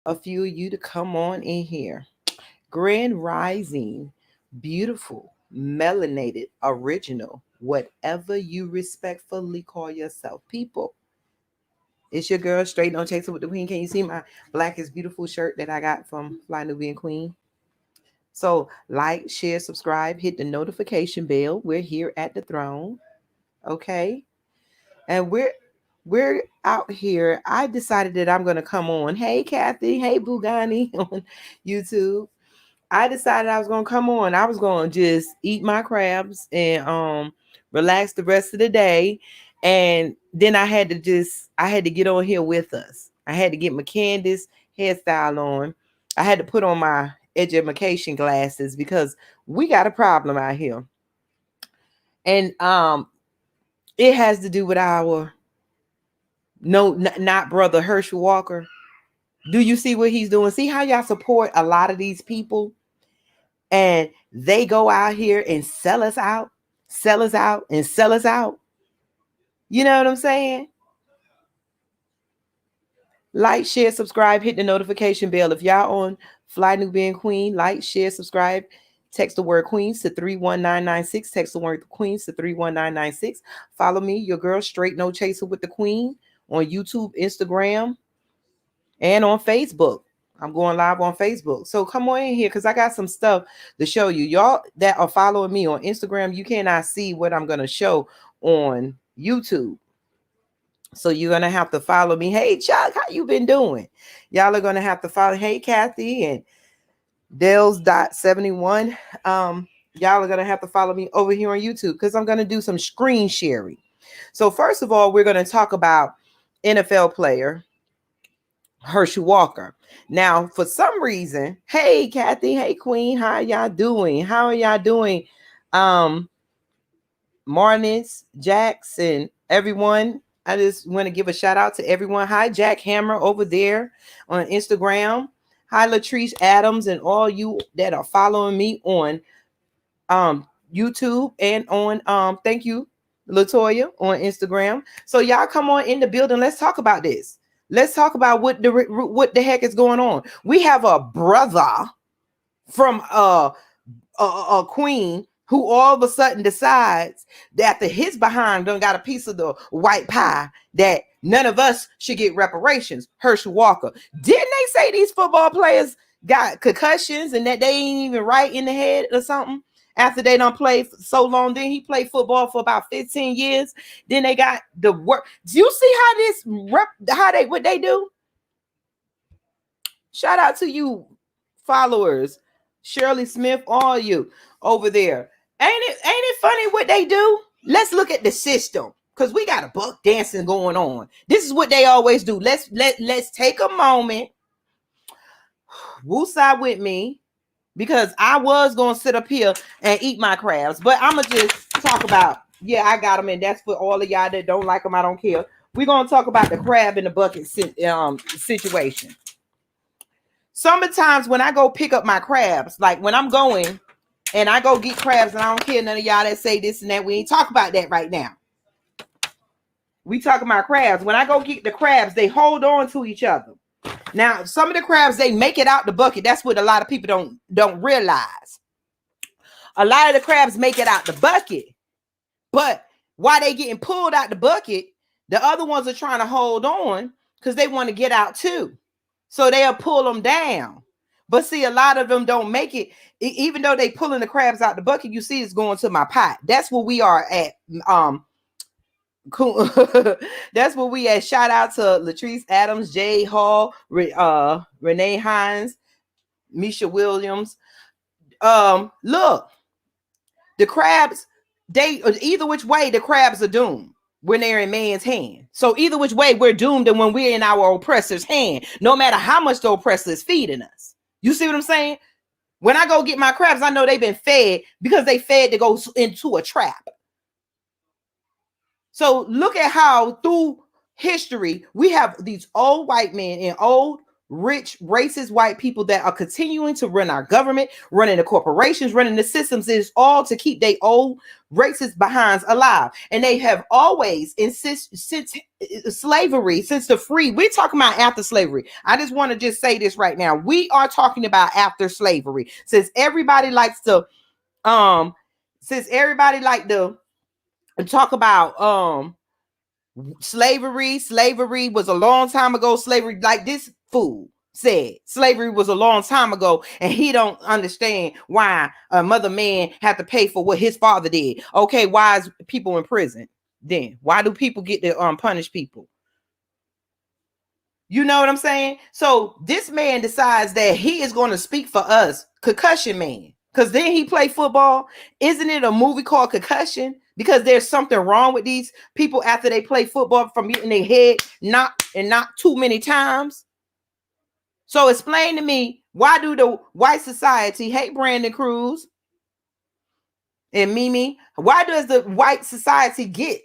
a few of you to come on in here. Grand Rising, beautiful, melanated, original, whatever you respectfully call yourself. People, it's your girl, Straight No Chaser with the Queen. Can you see my black is beautiful shirt that I got from Fly Nubian Queen? So, like, share, subscribe, hit the notification bell. We're here at the throne, okay? And we're out here. I decided that I'm gonna come on. Hey, Kathy. Hey, Bugani on YouTube. I decided I was gonna come on. I was gonna just eat my crabs and relax the rest of the day. And then I had to get on here with us. I had to get my Candace hairstyle on. I had to put on my education glasses because we got a problem out here. And it has to do with our not brother Herschel Walker. Do you see what he's doing? See how y'all support a lot of these people? And they go out here and sell us out, and sell us out. You know what I'm saying? Like, share, subscribe, hit the notification bell. If y'all on Fly Nubian Queen, like, share, subscribe. Text the word Queens to 31996. Text the word Queens to 31996. Follow me, your girl, Straight No Chaser with the Queen, on YouTube, Instagram, and on Facebook. I'm going live on Facebook. So come on in here because I got some stuff to show you. Y'all that are following me on Instagram, you cannot see what I'm going to show on YouTube. So you're going to have to follow me. Hey, Chuck, how you been doing? Y'all are going to have to follow. Hey, Kathy and Dales.71. Y'all are going to have to follow me over here on YouTube because I'm going to do some screen sharing. So first of all, we're going to talk about NFL player Herschel Walker. Now, for some reason, hey Kathy, hey Queen, how y'all doing? How are y'all doing? Marnus, Jackson, everyone. I just want to give a shout out to everyone. Hi, Jack Hammer over there on Instagram. Hi, Latrice Adams, and all you that are following me on YouTube and on thank you, Latoya, on Instagram. So y'all come on in the building. Let's talk about this. Let's talk about what the heck is going on. We have a brother from a queen who all of a sudden decides that his behind done got a piece of the white pie that none of us should get reparations. Herschel Walker. Didn't they say these football players got concussions and that they ain't even right in the head or something? After they don't play so long, then he played football for about 15 years. Then they got the work. Do you see what they do? Shout out to you followers, Shirley Smith, all you over there. Ain't it funny what they do? Let's look at the system because we got a buck dancing going on. This is what they always do. Let's take a moment. Woosah with me. Because I was going to sit up here and eat my crabs. But I'm going to just talk about, yeah, I got them. And that's for all of y'all that don't like them. I don't care. We're going to talk about the crab in the bucket situation. Sometimes when I go pick up my crabs, like when I'm going and I go get crabs, and I don't care none of y'all that say this and that. We ain't talk about that right now. We talking about crabs. When I go get the crabs, they hold on to each other. Now, some of the crabs, they make it out the bucket. That's what a lot of people don't realize. A lot of the crabs make it out the bucket. But while they getting pulled out the bucket, the other ones are trying to hold on because they want to get out too. So they'll pull them down. But see, a lot of them don't make it. Even though they pulling the crabs out the bucket, you see it's going to my pot. That's where we are at. Cool. That's what we at. Shout out to Latrice Adams, Jay Hall, Renee Hines, Misha Williams. Look, the crabs, they either which way the crabs are doomed when they're in man's hand. So either which way we're doomed, and when we're in our oppressor's hand, no matter how much the oppressor is feeding us. You see what I'm saying? When I go get my crabs, I know they've been fed because they fed to go into a trap. So look at how through history we have these old white men and old rich, racist white people that are continuing to run our government, running the corporations, running the systems, is all to keep their old racist behinds alive. And they have always insisted since slavery, since the free, we're talking about after slavery. I just want to just say this right now. We are talking about after slavery. Since everybody likes to talk about slavery was a long time ago. Slavery, like this fool said, slavery was a long time ago, and he don't understand why a mother man had to pay for what his father did. Okay, why is people in prison then? Why do people get to punish people? You know what I'm saying? So this man decides that he is going to speak for us, Concussion Man, because then he played football. Isn't it a movie called Concussion? Because there's something wrong with these people after they play football from getting their head knocked too many times. So explain to me, why do the white society hate Brandon Cruz and Mimi? Why does the white society get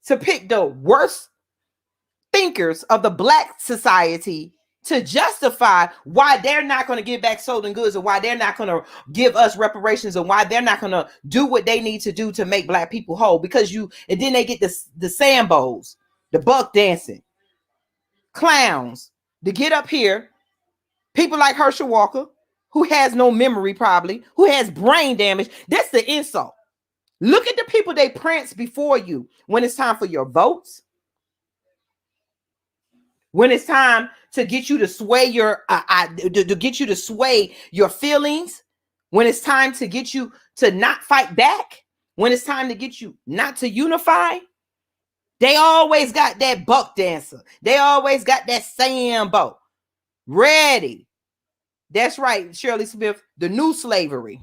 to pick the worst thinkers of the black society to justify why they're not going to give back stolen goods, and why they're not going to give us reparations, and why they're not going to do what they need to do to make black people whole? Because and then they get the Sambos, the buck dancing clowns to get up here, people like Herschel Walker, who has no memory, probably, who has brain damage. That's the insult. Look at the people they prance before you when it's time for your votes, when it's time to get you to sway your feelings, when it's time to get you to not fight back, when it's time to get you not to unify. They always got that buck dancer. They always got that Sambo ready. That's right, Shirley Smith, the new slavery.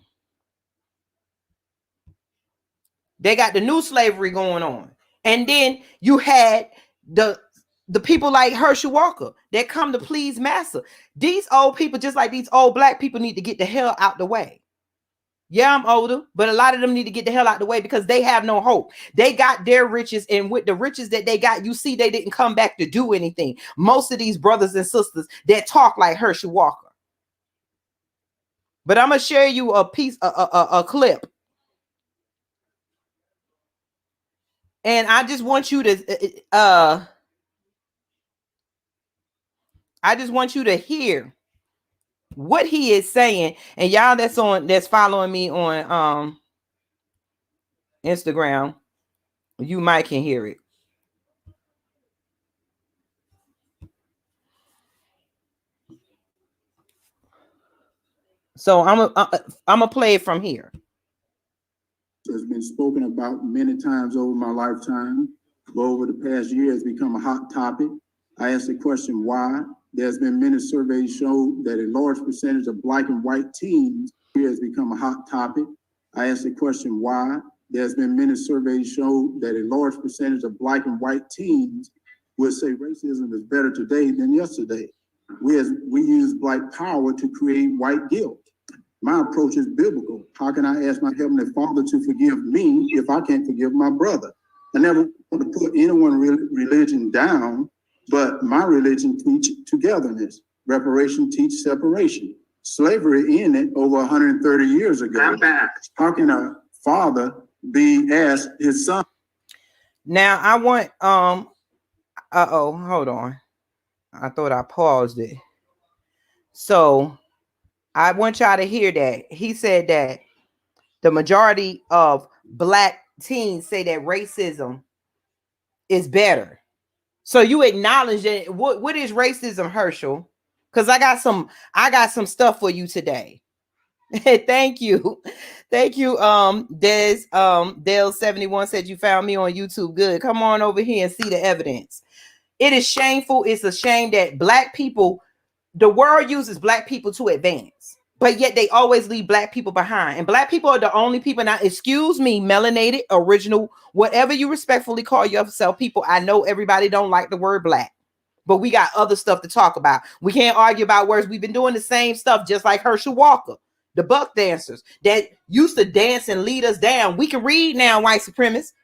They got the new slavery going on. And then you had the people like Herschel Walker that come to please massa. These old people, just like these old black people, need to get the hell out the way. Yeah, I'm older, but a lot of them need to get the hell out the way because they have no hope. They got their riches, and with the riches that they got, you see, they didn't come back to do anything. Most of these brothers and sisters that talk like Herschel Walker. But I'm gonna share you a clip, and I just want you to hear what he is saying. And y'all that's following me on Instagram, you might can hear it. So I'm gonna play it from here. Has been spoken about many times over my lifetime, but over the past year has become a hot topic. I asked the question why. There's been many surveys show that a large percentage of black and white teens has become a hot topic. I asked the question why. There's been many surveys show that a large percentage of black and white teens would say racism is better today than yesterday. We use black power to create white guilt. My approach is biblical. How can I ask my Heavenly Father to forgive me if I can't forgive my brother? I never want to put anyone's religion down, but my religion teaches togetherness. Reparation teaches separation. Slavery ended over 130 years ago. How can a father be asked his son? Now I want hold on. I thought I paused it. So I want y'all to hear that. He said that the majority of black teens say that racism is better. So you acknowledge that. What is racism, Herschel? Because I got some stuff for you today. Thank you. Dale 71 said you found me on YouTube. Good. Come on over here and see the evidence. It is shameful. It's a shame that black people, the world uses black people to advance, but yet they always leave black people behind. And black people are the only people. Now, excuse me, melanated, original, whatever you respectfully call yourself, people. I know everybody don't like the word black, but we got other stuff to talk about. We can't argue about words. We've been doing the same stuff, just like Herschel Walker, the buck dancers that used to dance and lead us down. We can read now, white supremacists.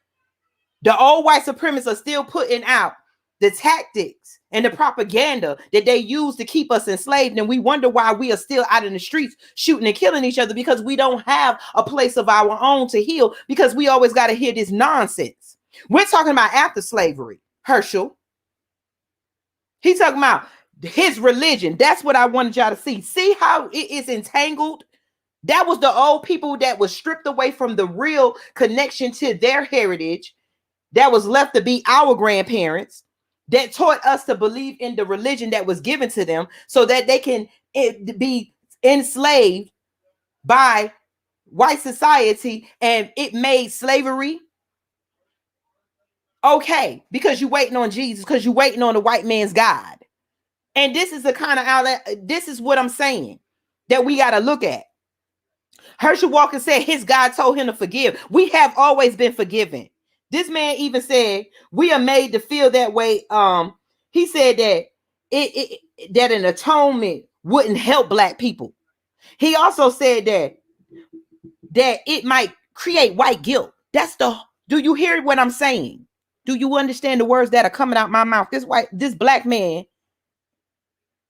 The old white supremacists are still putting out the tactics and the propaganda that they use to keep us enslaved. And we wonder why we are still out in the streets shooting and killing each other, because we don't have a place of our own to heal, because we always got to hear this nonsense. We're talking about after slavery. Herschel, he's talking about his religion. That's what I wanted y'all to see. See how it is entangled? That was the old people that was stripped away from the real connection to their heritage, that was left to be our grandparents, that taught us to believe in the religion that was given to them so that they can be enslaved by white society, and it made slavery okay because you're waiting on Jesus, because you're waiting on the white man's God. And this is the kind of outlet, this is what I'm saying that we got to look at. Herschel Walker said his God told him to forgive. We have always been forgiven. This man even said we are made to feel that way. He said that that an atonement wouldn't help black people. He also said that it might create white guilt. Do you hear what I'm saying? Do you understand the words that are coming out my mouth? This black man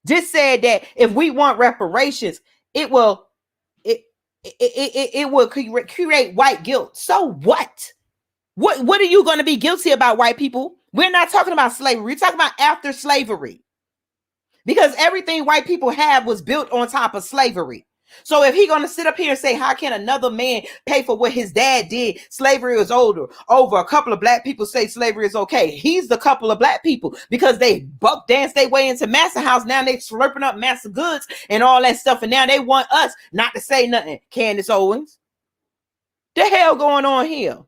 just said that if we want reparations, it will create white guilt. So what? What are you going to be guilty about, white people? We're not talking about slavery. We're talking about after slavery. Because everything white people have was built on top of slavery. So if he's going to sit up here and say, how can another man pay for what his dad did? Slavery is over. A couple of black people say slavery is okay. He's the couple of black people because they buck dance their way into Massa House. Now they slurping up Massa goods and all that stuff. And now they want us not to say nothing. Candace Owens. The hell going on here?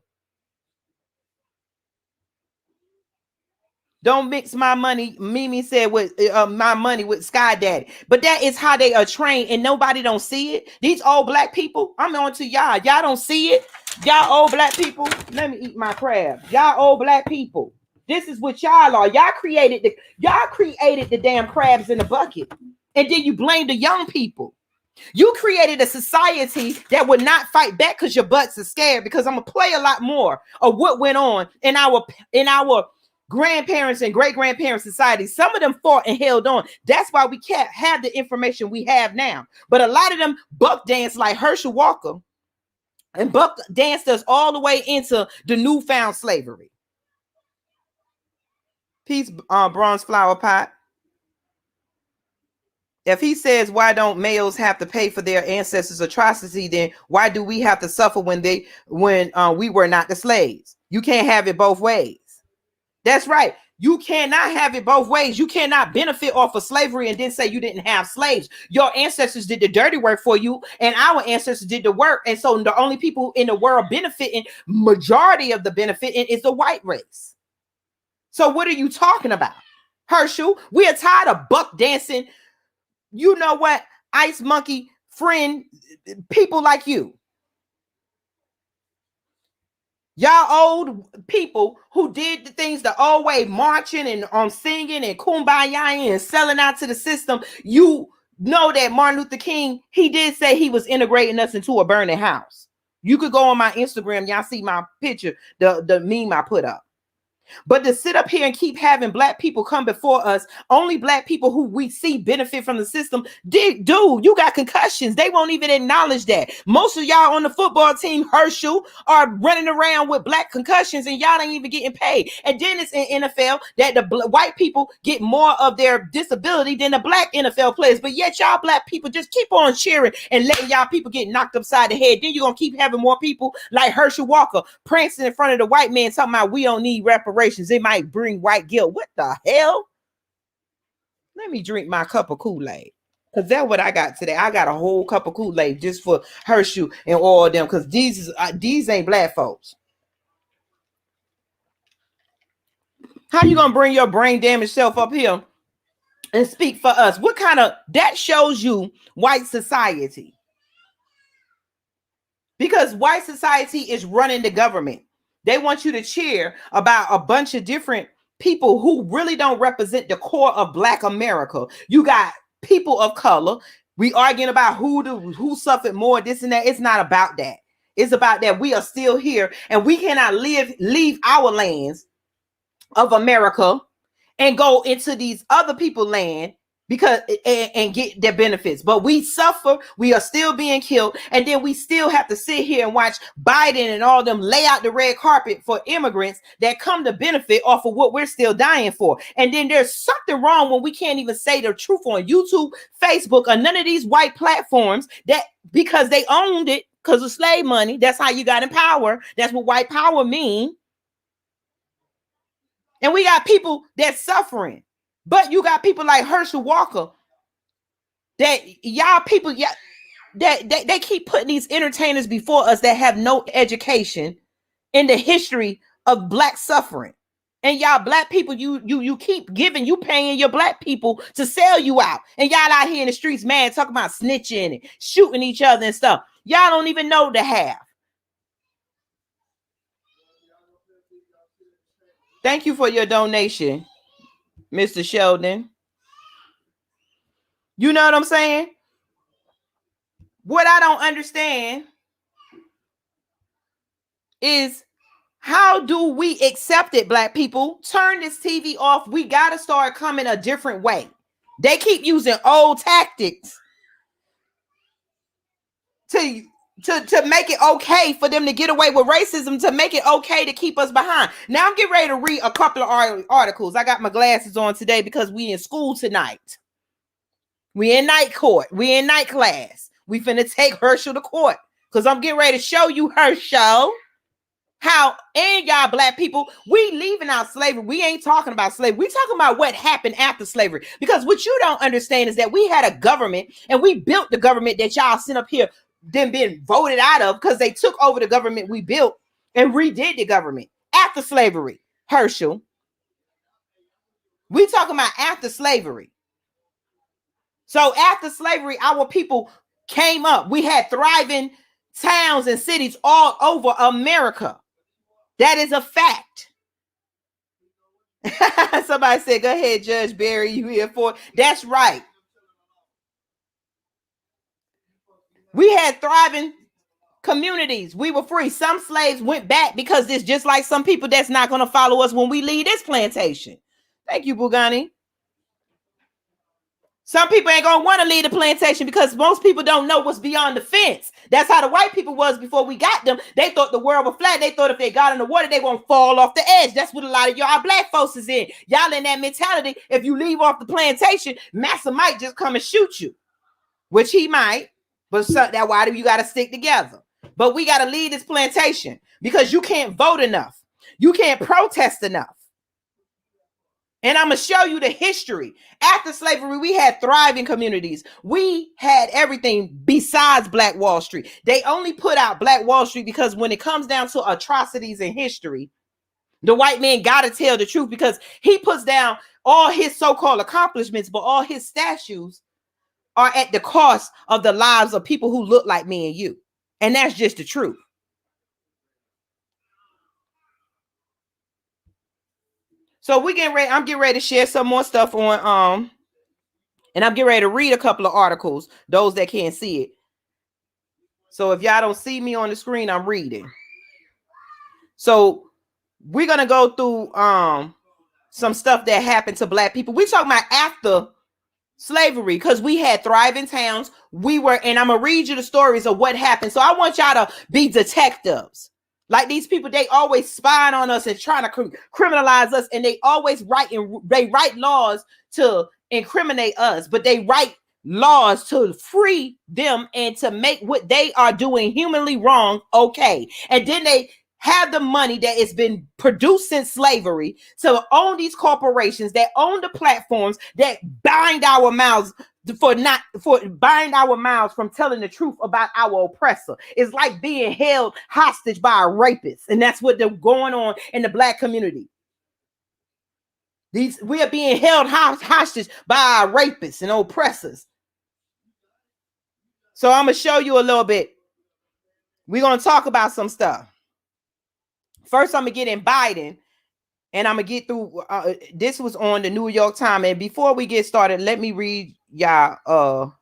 Don't mix my money, Mimi said, with my money with Sky Daddy. But that is how they are trained, and nobody don't see it. These old black people, I'm on to y'all. Y'all don't see it. Y'all old black people, let me eat my crab. Y'all old black people, this is what y'all are. Y'all created the damn crabs in the bucket, and then you blame the young people. You created a society that would not fight back because your butts are scared. Because I'm gonna play a lot more of what went on in our grandparents and great-grandparents society. Some of them fought and held on. That's why we can't have the information we have now. But a lot of them buck dance like Herschel Walker, and buck danced us all the way into the newfound slavery. Peace, bronze flower pot. If he says, why don't males have to pay for their ancestors' atrocity, then why do we have to suffer when we were not the slaves? You can't have it both ways. That's right. You cannot have it both ways. You cannot benefit off of slavery and then say you didn't have slaves. Your ancestors did the dirty work for you, and our ancestors did the work. And so the only people in the world benefiting, majority of the benefiting, is the white race. So what are you talking about, Herschel? We are tired of buck dancing. You know what? Ice monkey friend, people like you. Y'all old people who did the things the old way, marching and singing and kumbaya and selling out to the system. You know that Martin Luther King, he did say he was integrating us into a burning house. You could go on my Instagram. Y'all see my picture, the meme I put up. But to sit up here and keep having black people come before us, only black people who we see benefit from the system, dude, you got concussions. They won't even acknowledge that. Most of y'all on the football team, Herschel, are running around with black concussions, and y'all ain't even getting paid. And then it's in NFL that the white people get more of their disability than the black NFL players. But yet y'all black people just keep on cheering and letting y'all people get knocked upside the head. Then you're going to keep having more people like Herschel Walker prancing in front of the white man talking about we don't need reparations. It might bring white guilt. What the hell? Let me drink my cup of Kool-Aid. Because that's what I got today. I got a whole cup of Kool-Aid just for Herschel and all of them. Because these ain't black folks. How you going to bring your brain damaged self up here and speak for us? What kind of... That shows you white society. Because white society is running the government. They want you to cheer about a bunch of different people who really don't represent the core of Black America. You got people of color. We arguing about who suffered more, this and that. It's not about that. It's about that we are still here and we cannot leave our lands of America and go into these other people land because and get their benefits. But we suffer, we are still being killed, and then we still have to sit here and watch Biden and all them lay out the red carpet for immigrants that come to benefit off of what we're still dying for. And then there's something wrong when we can't even say the truth on YouTube, Facebook, or none of these white platforms, that because they owned it because of slave money. That's how you got in power. That's what white power mean. And we got people that's suffering. But you got people like Herschel Walker that y'all people, yeah, that they keep putting these entertainers before us that have no education in the history of Black suffering. And y'all Black people, you keep giving, you paying your Black people to sell you out. And y'all out here in the streets, man, talking about snitching and shooting each other and stuff. Y'all don't even know the half. Thank you for your donation, Mr. Sheldon. You know what I'm saying? What I don't understand is, how do we accept it, Black people? Turn this TV off. We got to start coming a different way. They keep using old tactics to make it okay for them to get away with racism, to make it okay to keep us behind. Now I'm getting ready to read a couple of articles. I got my glasses on today because we in school tonight. We in night court. We in night class. We finna take Herschel to court because I'm getting ready to show you Herschel how, and y'all Black people, we leaving out slavery. We ain't talking about slavery. We talking about what happened after slavery. Because what you don't understand is that we had a government, and we built the government that y'all sent up here, then been voted out of because they took over the government we built and redid the government after slavery. Herschel, we talking about after slavery. So after slavery, our people came up. We had thriving towns and cities all over America. That is a fact. Somebody said, go ahead, Judge Barry, you here for it? That's right. We had thriving communities. We were free. Some slaves went back because it's just like some people that's not going to follow us when we leave this plantation. Thank you, Bugani. Some people ain't going to want to leave the plantation because most people don't know what's beyond the fence. That's how the white people was before we got them. They thought the world was flat. They thought if they got in the water, they won't fall off the edge. That's what a lot of y'all Black folks is in. Y'all in that mentality. If you leave off the plantation, Massa might just come and shoot you, which he might. But that's why you got to stick together. But we got to leave this plantation because you can't vote enough. You can't protest enough. And I'm going to show you the history. After slavery, we had thriving communities. We had everything besides Black Wall Street. They only put out Black Wall Street because when it comes down to atrocities in history, the white man got to tell the truth because he puts down all his so-called accomplishments, but all his statues are at the cost of the lives of people who look like me and you. And that's just the truth. So we getting ready. I'm getting ready to share some more stuff on and I'm getting ready to read a couple of articles, those that can't see it. So if y'all don't see me on the screen, I'm reading. So we're gonna go through some stuff that happened to Black people. We're talking about after slavery because we had thriving towns. We were, and I'm gonna read you the stories of what happened. So I want y'all to be detectives. Like these people, they always spying on us and trying to criminalize us, and they always write laws to incriminate us, but they write laws to free them and to make what they are doing humanly wrong okay. And then they have the money that has been produced since slavery to own these corporations that own the platforms that bind our mouths bind our mouths from telling the truth about our oppressor. It's like being held hostage by a rapist, and that's what they're going on in the Black community. We are being held hostage by our rapists and oppressors. So I'm gonna show you a little bit. We're gonna talk about some stuff. First, I'm gonna get in Biden, and I'm gonna get through. This was on the New York Times, and before we get started, let me read y'all.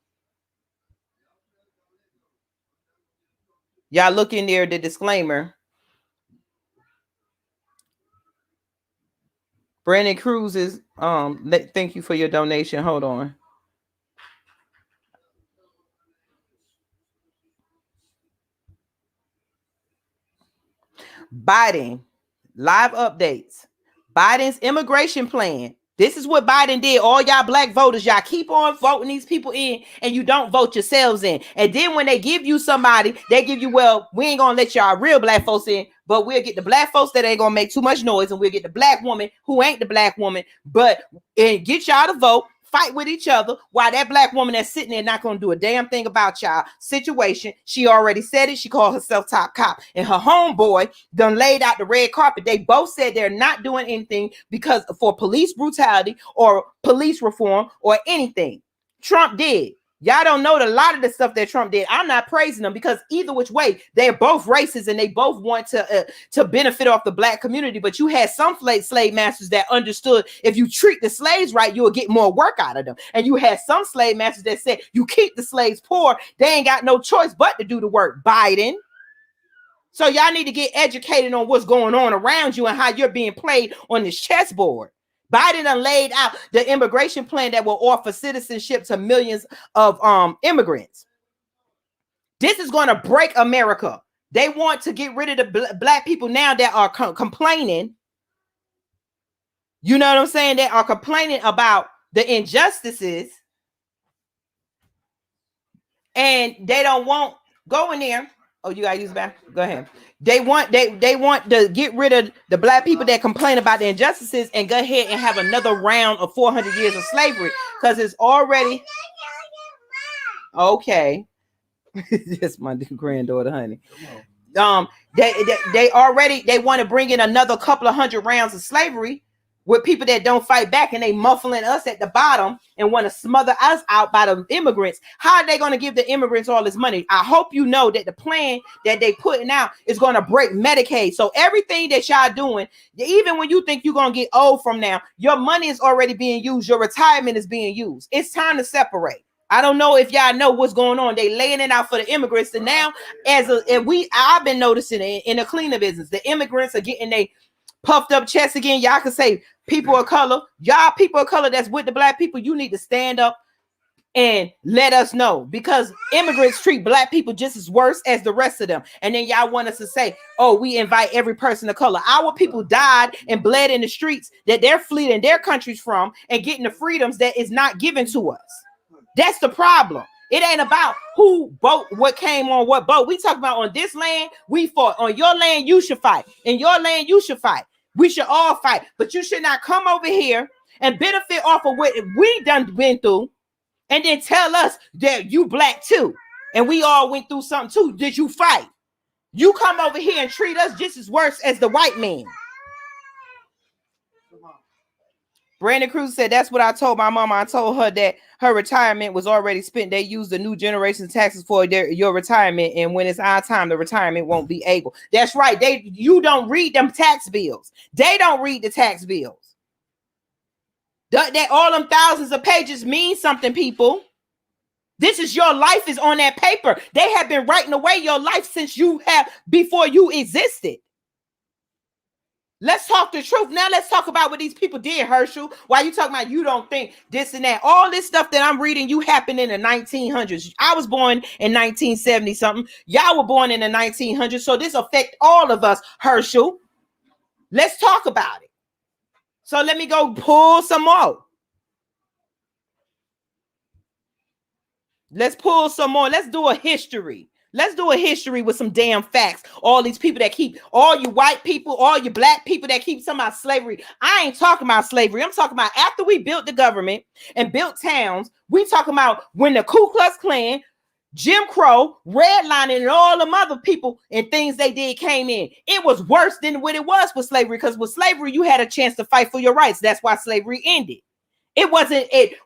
Y'all look in there, the disclaimer. Brandon Cruz is Thank you for your donation. Hold on. Biden, live updates. Biden's immigration plan. This is what Biden did. All y'all black voters, y'all keep on voting these people in and you don't vote yourselves in. And then when they give you somebody, they give you, well, we ain't gonna let y'all real black folks in, but we'll get the black folks that ain't gonna make too much noise, and we'll get the black woman who ain't the black woman, but and get y'all to vote. Fight with each other while that black woman that's sitting there not going to do a damn thing about y'all situation. She already said it. She called herself top cop, and her homeboy done laid out the red carpet. They both said they're not doing anything because for police brutality or police reform or anything. Trump did. Y'all don't know a lot of the stuff that Trump did. I'm not praising them because either which way, they're both racist and they both want to benefit off the black community. But you had some slave masters that understood if you treat the slaves right, you'll get more work out of them. And you had some slave masters that said you keep the slaves poor, they ain't got no choice but to do the work. Biden. So y'all need to get educated on what's going on around you and how you're being played on this chessboard. Biden done laid out the immigration plan that will offer citizenship to millions of immigrants. This is going to break America. They want to get rid of the black people now that are complaining. You know what I'm saying? They are complaining about the injustices. And they don't want, go in there. Oh, you gotta use the bathroom? Go ahead. They want to get rid of the black people that complain about the injustices and go ahead and have another round of 400 years of slavery because it's already okay. That's my granddaughter, honey. They already want to bring in another couple of hundred rounds of slavery with people that don't fight back, and they muffling us at the bottom and want to smother us out by the immigrants. How are they going to give the immigrants all this money? I hope you know that the plan that they putting out is going to break Medicaid. So everything that y'all doing, even when you think you're going to get old from now, your money is already being used. Your retirement is being used. It's time to separate. I don't know if y'all know what's going on. They laying it out for the immigrants, and now I've been noticing it in the cleaner business. The immigrants are getting they puffed up chest again. Y'all can say people of color, y'all people of color that's with the black people, you need to stand up and let us know, because immigrants treat black people just as worse as the rest of them. And then y'all want us to say, oh, we invite every person of color. Our people died and bled in the streets that they're fleeing their countries from and getting the freedoms that is not given to us. That's the problem. It ain't about who boat, what came on what boat. We talk about on this land, we fought. On your land, you should fight. In your land, you should fight. We should all fight. But you should not come over here and benefit off of what we done been through and then tell us that you black too. And we all went through something too. Did you fight? You come over here and treat us just as worse as the white man. Brandon Cruz said, that's what I told my mama. I told her that her retirement was already spent. They use the new generation taxes for your retirement. And when it's our time, the retirement won't be able. That's right. You don't read them tax bills. They don't read the tax bills. That all them thousands of pages mean something, people. This is your life is on that paper. They have been writing away your life since before you existed. Let's talk the truth. Now let's talk about what these people did, Herschel. Why you talking about you don't think this and that? All this stuff that I'm reading, you happened in the 1900s. I was born in 1970 something. Y'all were born in the 1900s. So this affect all of us, Herschel. Let's talk about it. So let me go pull some more. Let's pull some more. Let's do a history. Let's do a history with some damn facts. All these people that keep, all you white people, all you black people that keep talking about slavery. I ain't talking about slavery. I'm talking about after we built the government and built towns, we talking about when the Ku Klux Klan, Jim Crow, redlining, and all them other people and things they did came in. It was worse than what it was with slavery, because with slavery, you had a chance to fight for your rights. That's why slavery ended.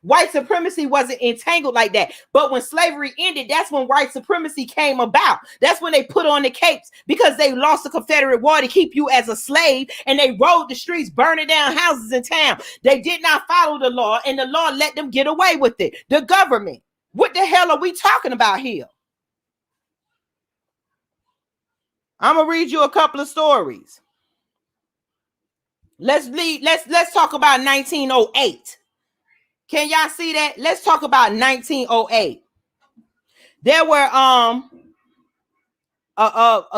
White supremacy wasn't entangled like that. But when slavery ended, that's when white supremacy came about. That's when they put on the capes, because they lost the Confederate War to keep you as a slave, and they rode the streets, burning down houses in town. They did not follow the law, and the law let them get away with it. The government. What the hell are we talking about here? I'm going to read you a couple of stories. Let's talk about 1908. Can y'all see that? Let's talk about 1908. There were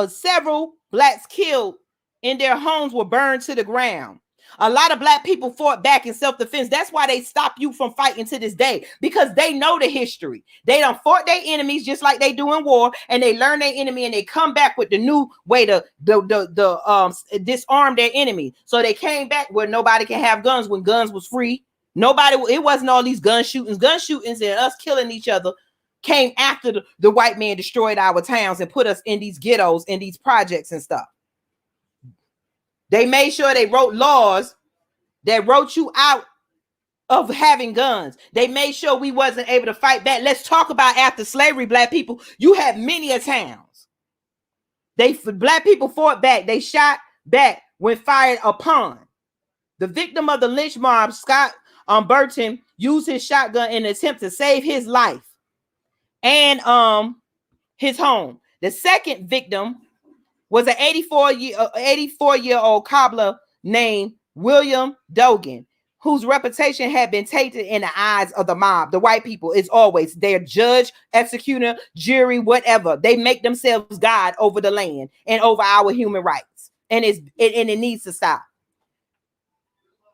several blacks killed and their homes were burned to the ground. A lot of black people fought back in self-defense. That's why they stop you from fighting to this day, because they know the history. They done fought their enemies just like they do in war, and they learn their enemy, and they come back with the new way to disarm their enemy. So they came back where nobody can have guns when guns was free. It wasn't all these gun shootings and us killing each other came after the white man destroyed our towns and put us in these ghettos and these projects and stuff. They made sure they wrote laws that wrote you out of having guns. They made sure we wasn't able to fight back. Let's talk about after slavery, black people. You had many a towns. Black people fought back. They shot back when fired upon. The victim of the lynch mob, Scott Burton, used his shotgun in an attempt to save his life and his home. The second victim was an 84-year-old cobbler named William Dogan, whose reputation had been tainted in the eyes of the mob. The white people is always their judge, executor, jury, whatever. They make themselves God over the land and over our human rights, and it needs to stop.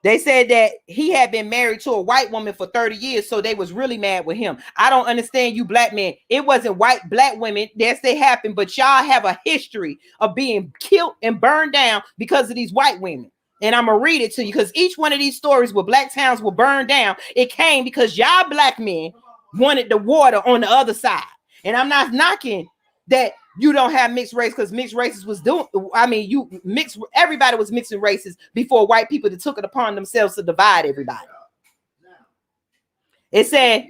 They said that he had been married to a white woman for 30 years, so they was really mad with him. I don't understand you black men. It wasn't white, black women. Yes, they happened, but y'all have a history of being killed and burned down because of these white women. And I'm going to read it to you, because each one of these stories where black towns were burned down, it came because y'all black men wanted the water on the other side. And I'm not knocking that you don't have mixed race, because mixed races was doing, everybody was mixing races before white people that took it upon themselves to divide everybody. It said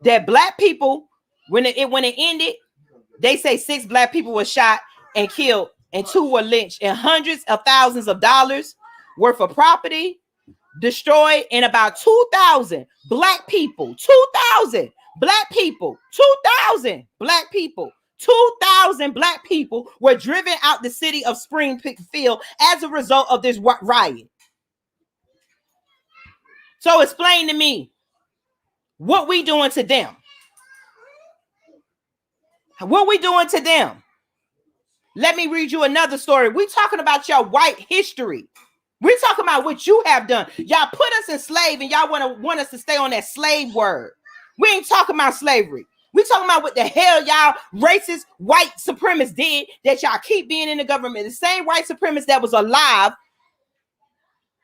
that black people, when it ended, they say 6 black people were shot and killed and 2 were lynched, and hundreds of thousands of dollars worth of property destroyed, and about 2,000 black people, 2,000 black people, 2,000 black people, 2,000 black people were driven out the city of Springfield as a result of this riot. So explain to me what we doing to them. What we doing to them? Let me read you another story. We talking about your white history. We're talking about what you have done. Y'all put us in slave, and y'all want us to stay on that slave word. We ain't talking about slavery. We talking about what the hell y'all racist white supremacists did that y'all keep being in the government. The same white supremacists that was alive,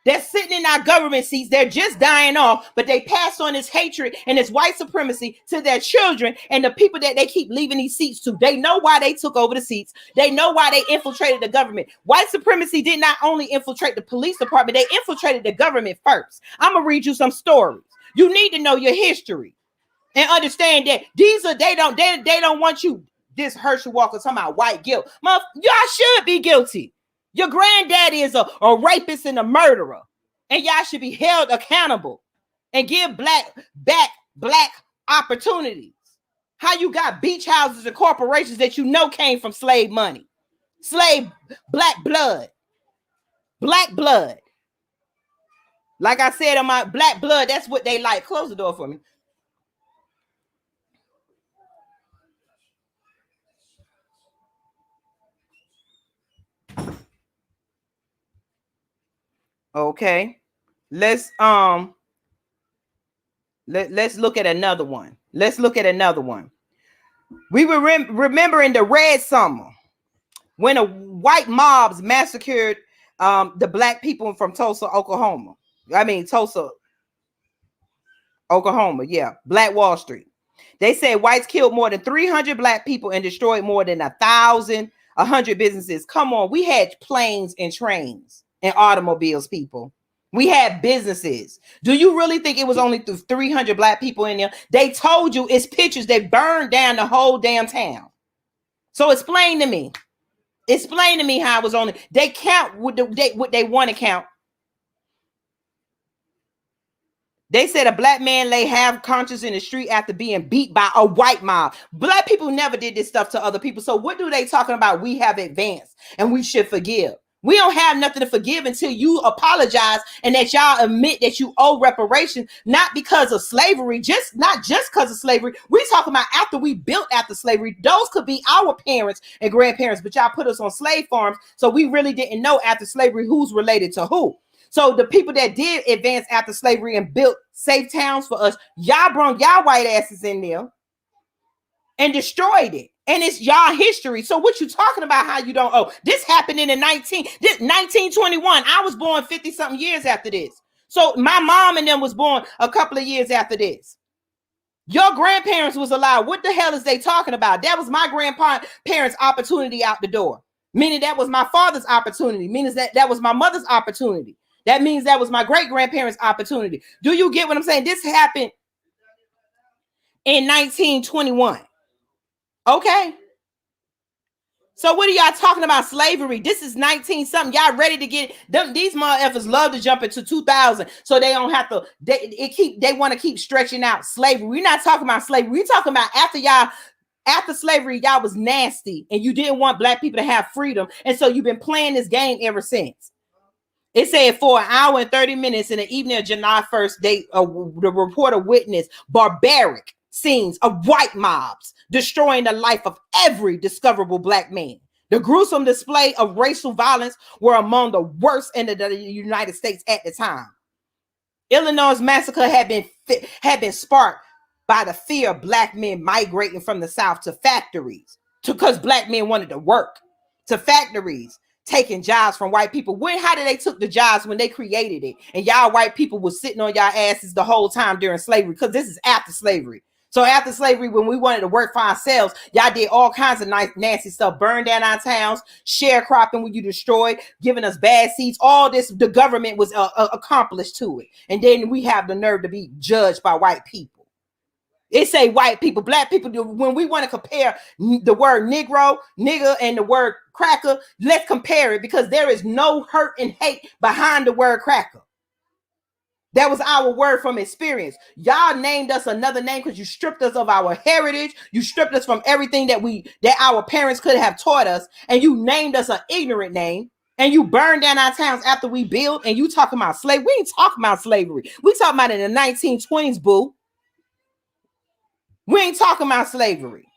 they're sitting in our government seats. They're just dying off, but they pass on this hatred and this white supremacy to their children and the people that they keep leaving these seats to. They know why they took over the seats. They know why they infiltrated the government. White supremacy did not only infiltrate the police department, they infiltrated the government first. I'm going to read you some stories. You need to know your history and understand that they don't want you. This Herschel Walker talking about white guilt. Y'all should be guilty. Your granddaddy is a rapist and a murderer, and y'all should be held accountable and give black opportunities. How you got beach houses and corporations that you know came from slave money, slave black blood. Like I said, on my black blood, that's what they like. Close the door for me. Okay, let's look at another one. We were remembering the Red Summer, when a white mobs massacred the black people from Tulsa, Oklahoma. Yeah, Black Wall Street. They said whites killed more than 300 black people and destroyed more than 100 businesses. Come on, we had planes and trains and automobiles, people. We had businesses. Do you really think it was only 300 black people in there? They told you, it's pictures. They burned down the whole damn town. So explain to me how it was only, they count what they want to count. They said a black man lay half conscious in the street after being beat by a white mob. Black people never did this stuff to other people. So what do they talking about? We have advanced and we should forgive. We don't have nothing to forgive until you apologize and that y'all admit that you owe reparations, not because of slavery, not just because of slavery. We talking about after we built after slavery. Those could be our parents and grandparents, but y'all put us on slave farms, so we really didn't know after slavery who's related to who. So the people that did advance after slavery and built safe towns for us, y'all brought y'all white asses in there and destroyed it. And it's y'all history. So what you talking about how you don't owe? This happened in the 1921. I was born 50 something years after this. So my mom and them was born a couple of years after this. Your grandparents was alive. What the hell is they talking about? That was my grandparents' opportunity out the door. Meaning that was my father's opportunity. Meaning that was my mother's opportunity. That means that was my great-grandparents' opportunity. Do you get what I'm saying? This happened in 1921. Okay. So what are y'all talking about slavery? This is 19 something. Y'all ready to get them? These motherfuckers love to jump into 2000 so they don't have to. They want to keep stretching out slavery. We're not talking about slavery. We're talking about after slavery, y'all was nasty and you didn't want black people to have freedom, and so you've been playing this game ever since. It said for an hour and 30 minutes in the evening of July 1st, the reporter witnessed barbaric scenes of white mobs destroying the life of every discoverable black man. The gruesome display of racial violence were among the worst in the United States at the time. Illinois' massacre had been sparked by the fear of black men migrating from the South to factories, because black men wanted to work, to factories, taking jobs from white people. How did they took the jobs when they created it? And y'all white people was sitting on y'all asses the whole time during slavery, because this is after slavery. So after slavery, when we wanted to work for ourselves, y'all did all kinds of nasty stuff, burned down our towns, sharecropping when you destroyed, giving us bad seeds. All this, the government was accomplished to it. And then we have the nerve to be judged by white people. It say white people, black people. When we want to compare the word Negro, nigger, and the word cracker, let's compare it, because there is no hurt and hate behind the word cracker. That was our word from experience. Y'all named us another name because you stripped us of our heritage. You stripped us from everything that our parents could have taught us, and you named us an ignorant name. And you burned down our towns after we built. And you talking about slavery? We ain't talking about slavery. We talking about it in the 1920s, boo. We ain't talking about slavery.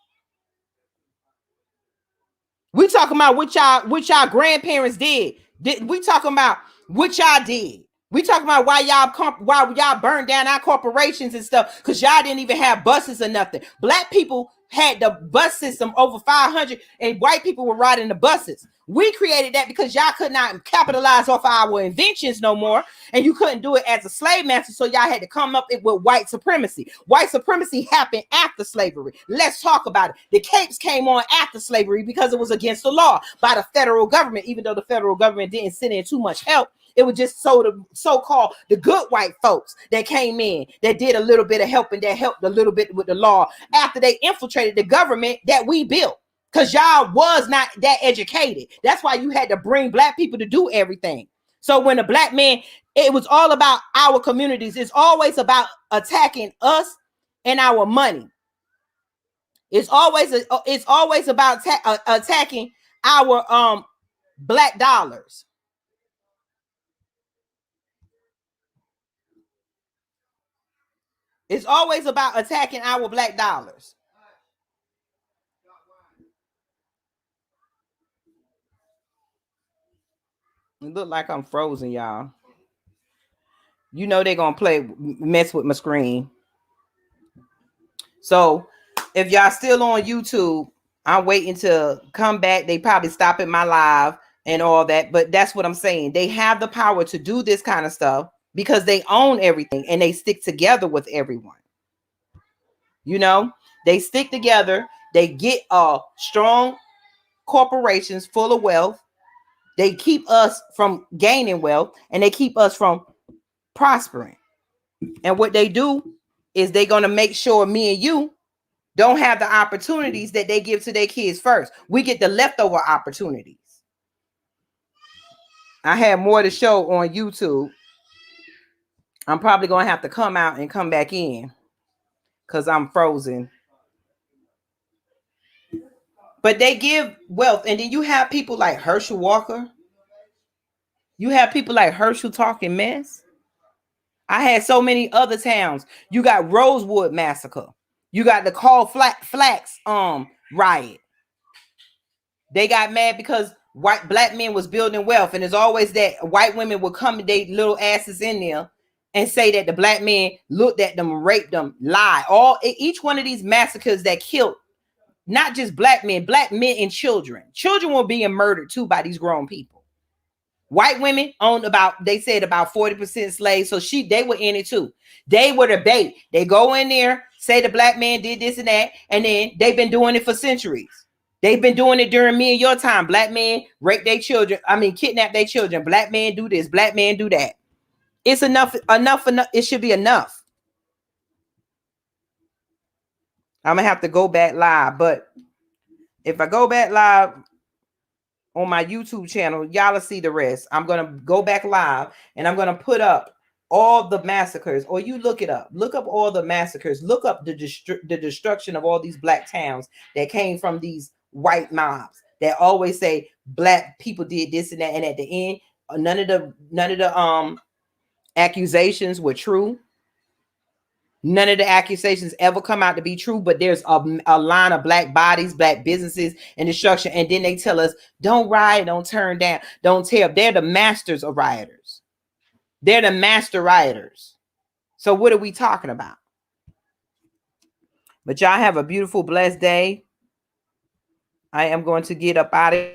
We talking about what y'all grandparents did. We talking about what y'all did. We talking about why y'all burned down our corporations and stuff, because y'all didn't even have buses or nothing. Black people had the bus system over 500, and white people were riding the buses. We created that because y'all could not capitalize off our inventions no more, and you couldn't do it as a slave master, so y'all had to come up with white supremacy. White supremacy happened after slavery. Let's talk about it. The capes came on after slavery because it was against the law by the federal government, even though the federal government didn't send in too much help. It was just so-called the good white folks that came in, that did a little bit of helping, that helped a little bit with the law after they infiltrated the government that we built, because y'all was not that educated. That's why you had to bring black people to do everything. So when a black man, it was all about our communities. It's always about attacking us and our money. It's always about attacking our black dollars. It's always about attacking our black dollars. It look like I'm frozen, y'all. You know they're gonna mess with my screen. So if y'all still on YouTube, I'm waiting to come back. They probably stop at my live and all that, but that's what I'm saying. They have the power to do this kind of stuff because they own everything and they stick together with everyone. You know, they stick together. They get strong corporations full of wealth. They keep us from gaining wealth, and they keep us from prospering. And what they do is they're going to make sure me and you don't have the opportunities that they give to their kids first. We get the leftover opportunities. I have more to show on YouTube. I'm probably going to have to come out and come back in because I'm frozen. But they give wealth. And then you have people like Herschel Walker. You have people like Herschel talking mess. I had so many other towns. You got Rosewood massacre. You got the Call Flax riot. They got mad because black men was building wealth, and it's always that white women would come, they little asses in there, and say that the black men looked at them, raped them, lie. Each one of these massacres that killed not just black men and children. Children were being murdered too by these grown people. White women owned they said about 40% slaves, so they were in it too. They were the bait. They go in there, say the black man did this and that, and then they've been doing it for centuries. They've been doing it during me and your time. Black men rape their children. Kidnap their children. Black men do this. Black men do that. It's enough. It should be enough. I'm gonna have to go back live, but if I go back live on my YouTube channel, y'all will see the rest. I'm gonna go back live and I'm gonna put up all the massacres, or you look it up. Look up all the massacres. Look up the destruction of all these black towns that came from these white mobs that always say black people did this and that, and at the end, none of the accusations were true. None of the accusations ever come out to be true, but there's a line of black bodies, black businesses, and destruction. And then they tell us, don't riot, don't turn down, don't tear. They're the masters of rioters. They're the master rioters. So what are we talking about? But y'all have a beautiful, blessed day. I am going to get up out of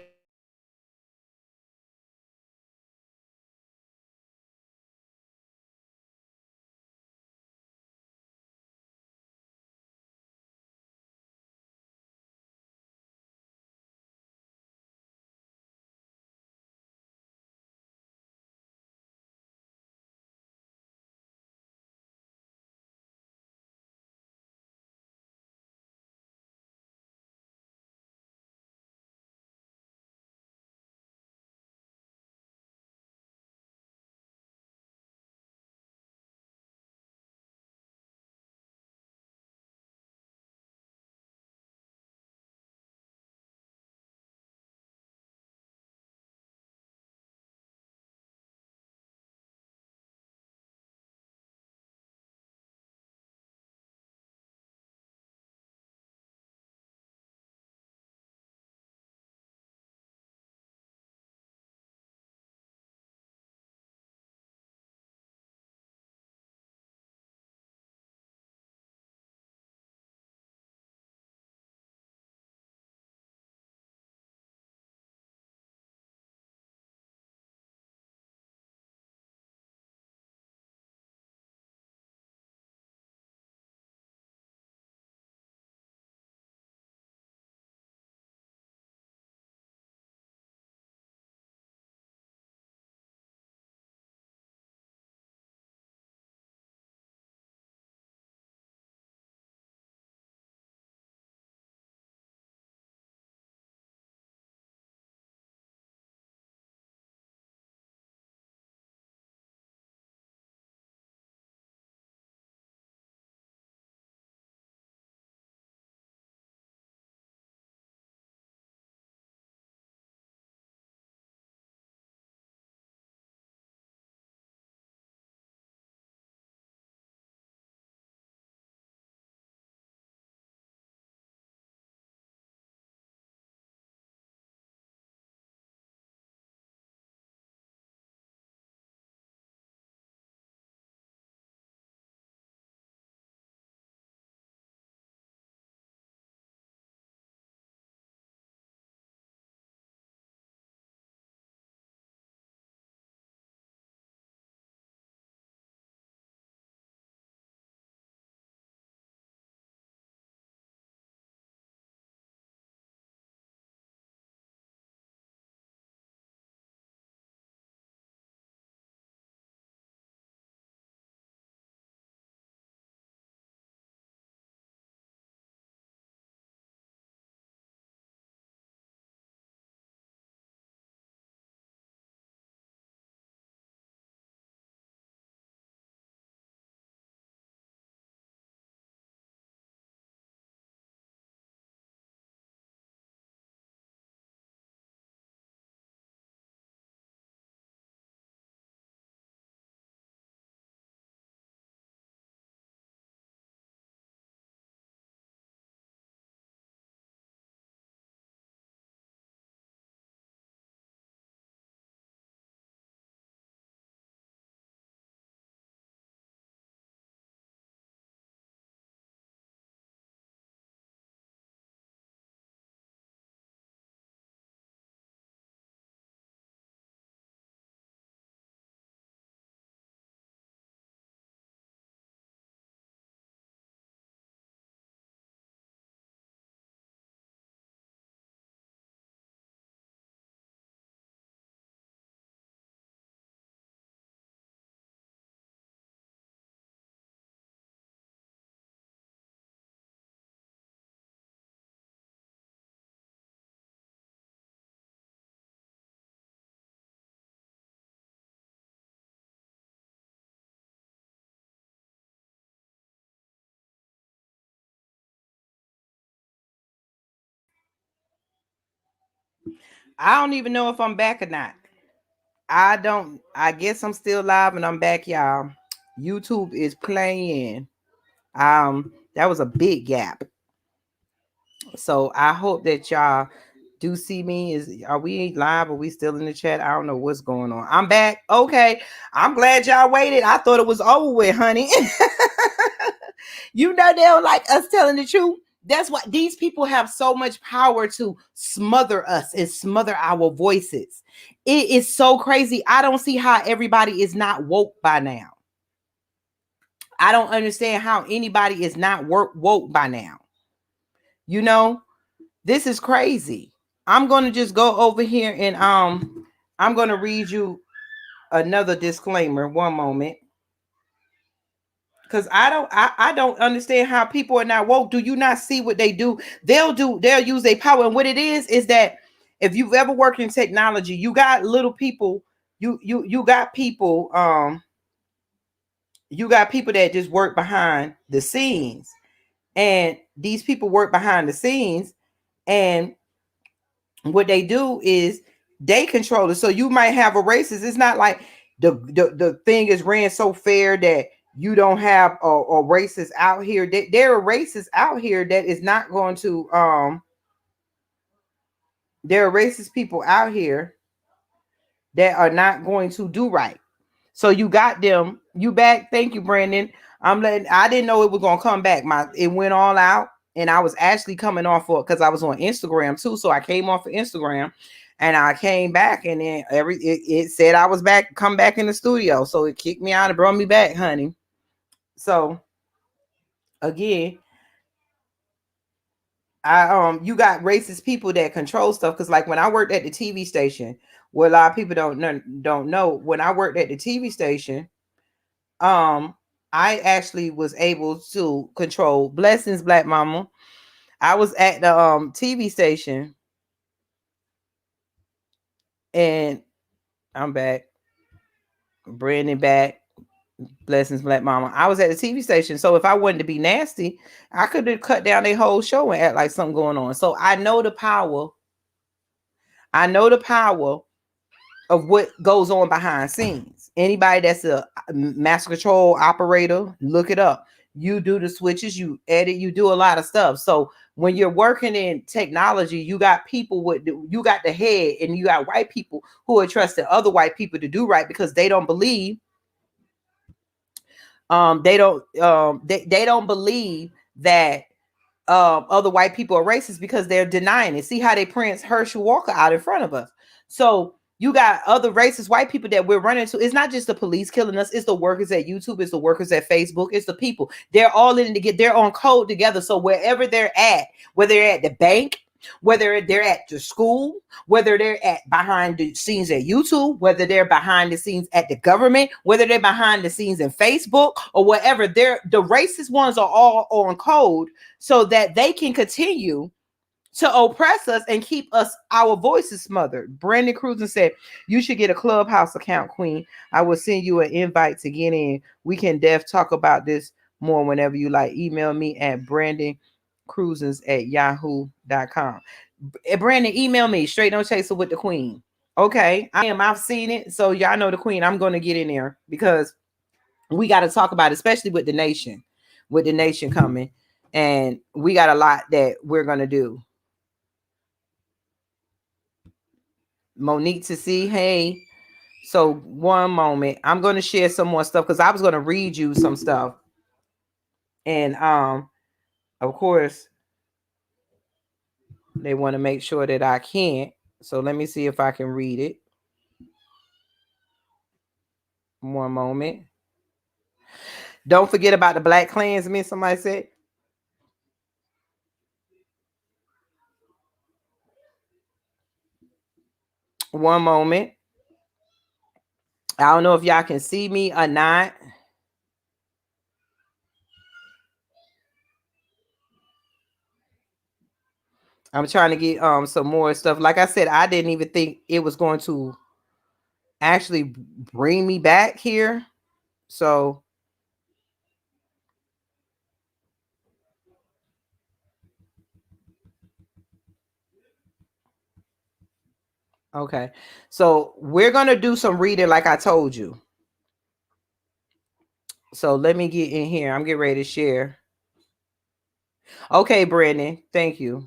I don't even know if I'm back or not. I don't. I guess I'm still live and I'm back, y'all. YouTube is playing. That was a big gap. So I hope that y'all do see me. Are we live? Are we still in the chat? I don't know what's going on. I'm back. Okay. I'm glad y'all waited. I thought it was over with, honey. You know they don't like us telling the truth. That's why these people have so much power to smother us and smother our voices. It is so crazy. I don't see how everybody is not woke by now. I don't understand how anybody is not woke by now. You know, this is crazy. I'm going to just go over here and I'm going to read you another disclaimer. One moment. Cause I don't understand how people are not woke. Do you not see what they do? They'll use their power. And what it is that if you've ever worked in technology, you got little people, you got people, you got people that just work behind the scenes. And these people work behind the scenes, and what they do is they control it. So you might have a racist. It's not like the thing is ran so fair that you don't have a racist out here. There are racists out here that is not going to there are racist people out here that are not going to do right. So you got them. You back. Thank you, Brandon. I didn't know it was gonna come back. It went all out, and I was actually coming off of because I was on Instagram too. So I came off of Instagram, and I came back, and then it said I was back. Come back in the studio. So it kicked me out and brought me back, honey. So again, you got racist people that control stuff. Because like when I worked at the TV station, what a lot of people don't know, when I worked at the TV station, I actually was able to control blessings, Black Mama. I was at the TV station, and I'm back. Brandon back. Blessings, Black Mama. I was at the TV station, so if I wanted to be nasty, I could have cut down their whole show and act like something going on. So I know the power. I know the power of what goes on behind scenes. Anybody that's a master control operator, look it up. You do the switches, you edit, you do a lot of stuff. So when you're working in technology, you got people you got the head, and you got white people who are trusting other white people to do right because they don't believe they don't believe that other white people are racist because they're denying it. See how they print Herschel Walker out in front of us. So you got other racist white people that we're running to. It's not just the police killing us. It's the workers at YouTube. It's the workers at Facebook. It's the people. They're all in to get. They're on code together. So wherever they're at, whether they're at the bank, whether they're at the school, whether they're at behind the scenes at YouTube, whether they're behind the scenes at the government, whether they're behind the scenes in Facebook or whatever, the racist ones are all on code so that they can continue to oppress us and keep our voices smothered. Brandon Cruzen said, you should get a Clubhouse account, Queen. I will send you an invite to get in. We can talk about this more whenever you like. Email me at brandon.cruzens@yahoo.com. Brandon, email me straight no chaser with the Queen. Okay, I've seen it. So y'all know the Queen. I'm going to get in there because we got to talk about it, especially with the nation coming. And we got a lot that we're going to do. Monique to see, hey. So one moment, I'm going to share some more stuff because I was going to read you some stuff. And of course, they want to make sure that I can't. So let me see if I can read it. One moment. Don't forget about the Black Klansmen, somebody said. One moment. I don't know if y'all can see me or not. I'm trying to get some more stuff. Like I said, I didn't even think it was going to actually bring me back here. So Okay. So we're going to do some reading like I told you. So let me get in here. I'm getting ready to share. Okay, Brandon. Thank you.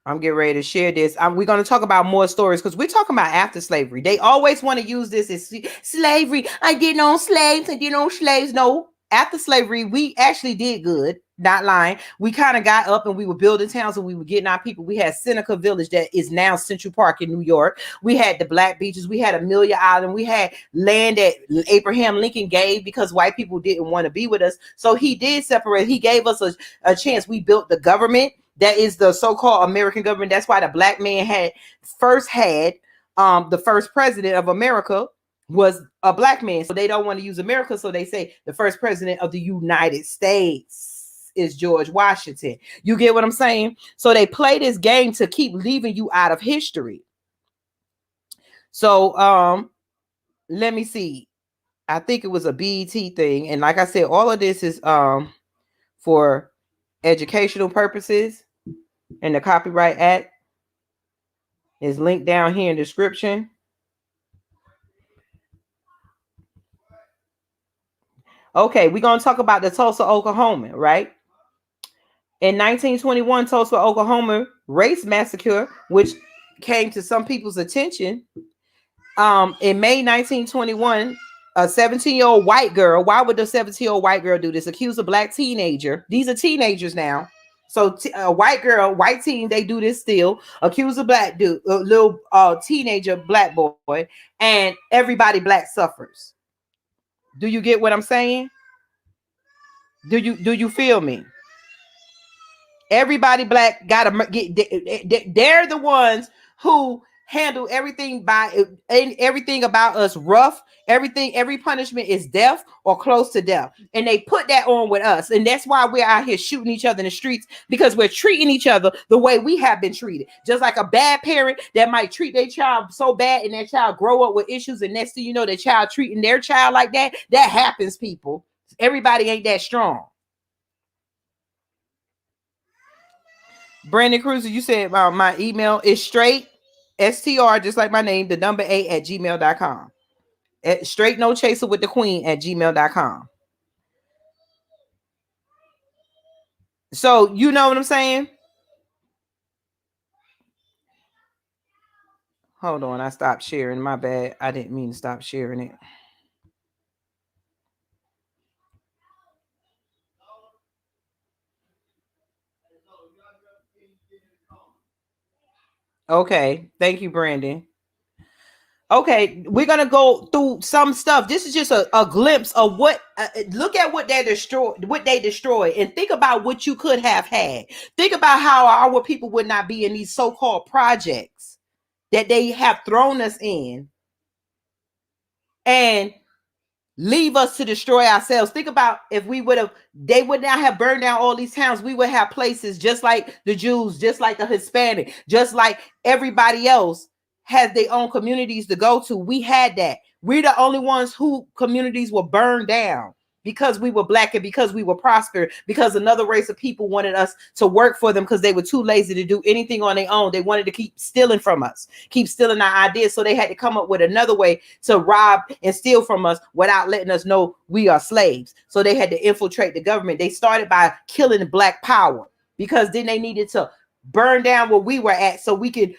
I'm getting ready to share this. We're going to talk about more stories because we're talking about after slavery. They always want to use this as slavery. I didn't own slaves. I didn't own slaves. No, after slavery, we actually did good. Not lying. We kind of got up and we were building towns and we were getting our people. We had Seneca Village that is now Central Park in New York. We had the Black Beaches. We had Amelia Island. We had land that Abraham Lincoln gave because white people didn't want to be with us. So he did separate. He gave us a chance. We built the government. That is the so-called American government. That's why the black man had the first president of America was a black man. So they don't want to use America. So they say the first president of the United States is George Washington. You get what I'm saying? So they play this game to keep leaving you out of history. So let me see. I think it was a BET thing. And like I said, all of this is for educational purposes. And the Copyright Act is linked down here in the description. Okay, we're going to talk about the Tulsa, Oklahoma, right? In 1921, Tulsa, Oklahoma race massacre, which came to some people's attention. In May 1921, a 17-year-old white girl, why would the 17-year-old white girl do this? Accuse a black teenager. These are teenagers now. So a white girl, white teen, they do this still. Accuse a black dude, a little teenager, black boy, and everybody black suffers. Do you get what I'm saying? Do you feel me? Everybody black gotta get. They're the ones who handle everything everything about us rough. Every punishment is death or close to death, and they put that on with us, and that's why we're out here shooting each other in the streets, because we're treating each other the way we have been treated. Just like a bad parent that might treat their child so bad, and that child grow up with issues, and next thing you know, the child treating their child like that. That happens, people. Everybody ain't that strong. Brandon Cruiser, you said my email is straight STR, just like my name, the number 8 at gmail.com. Straight no chaser with the queen at gmail.com. So you know what I'm saying? Hold on, I stopped sharing. My bad. I didn't mean to stop sharing it. Okay, thank you, Brandon. Okay, we're gonna go through some stuff. This is just a glimpse of what. Look at what they destroyed, and think about what you could have had. Think about how our people would not be in these so-called projects that they have thrown us in, and leave us to destroy ourselves. Think about if they would not have burned down all these towns. We would have places just like the Jews, just like the Hispanic, just like everybody else has their own communities to go to. We had that. We're the only ones who communities were burned down because we were black and because we were prosperous, because another race of people wanted us to work for them because they were too lazy to do anything on their own. They wanted to keep stealing from us, keep stealing our ideas. So they had to come up with another way to rob and steal from us without letting us know we are slaves. So they had to infiltrate the government. They started by killing black power, because then they needed to burn down where we were at so we could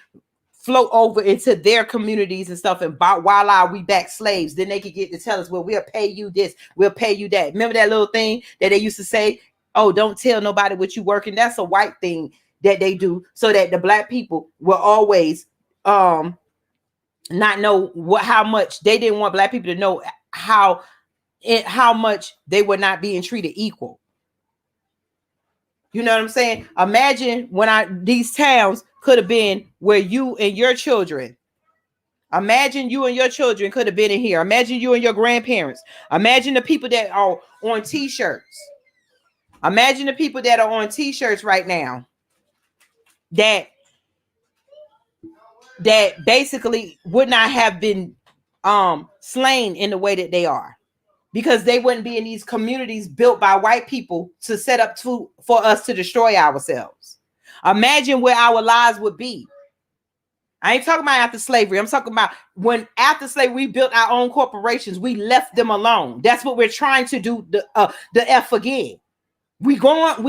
float over into their communities and stuff, and while we back slaves, then they could get to tell us, well, we'll pay you this, we'll pay you that. Remember that little thing that they used to say, oh, don't tell nobody what you working? That's a white thing that they do so that the black people will always not know how much. They didn't want black people to know how much they were not being treated equal. You know what I'm saying? Imagine when these towns could have been where you and your children. Imagine you and your children could have been in here. Imagine you and your grandparents. Imagine the people that are on t-shirts. Imagine the people that are on t-shirts right now that basically would not have been slain in the way that they are, because they wouldn't be in these communities built by white people to set up for us to destroy ourselves. Imagine where our lives would be. I ain't talking about after slavery. I'm talking about when after slavery we built our own corporations. We left them alone. That's what we're trying to do. The F again. We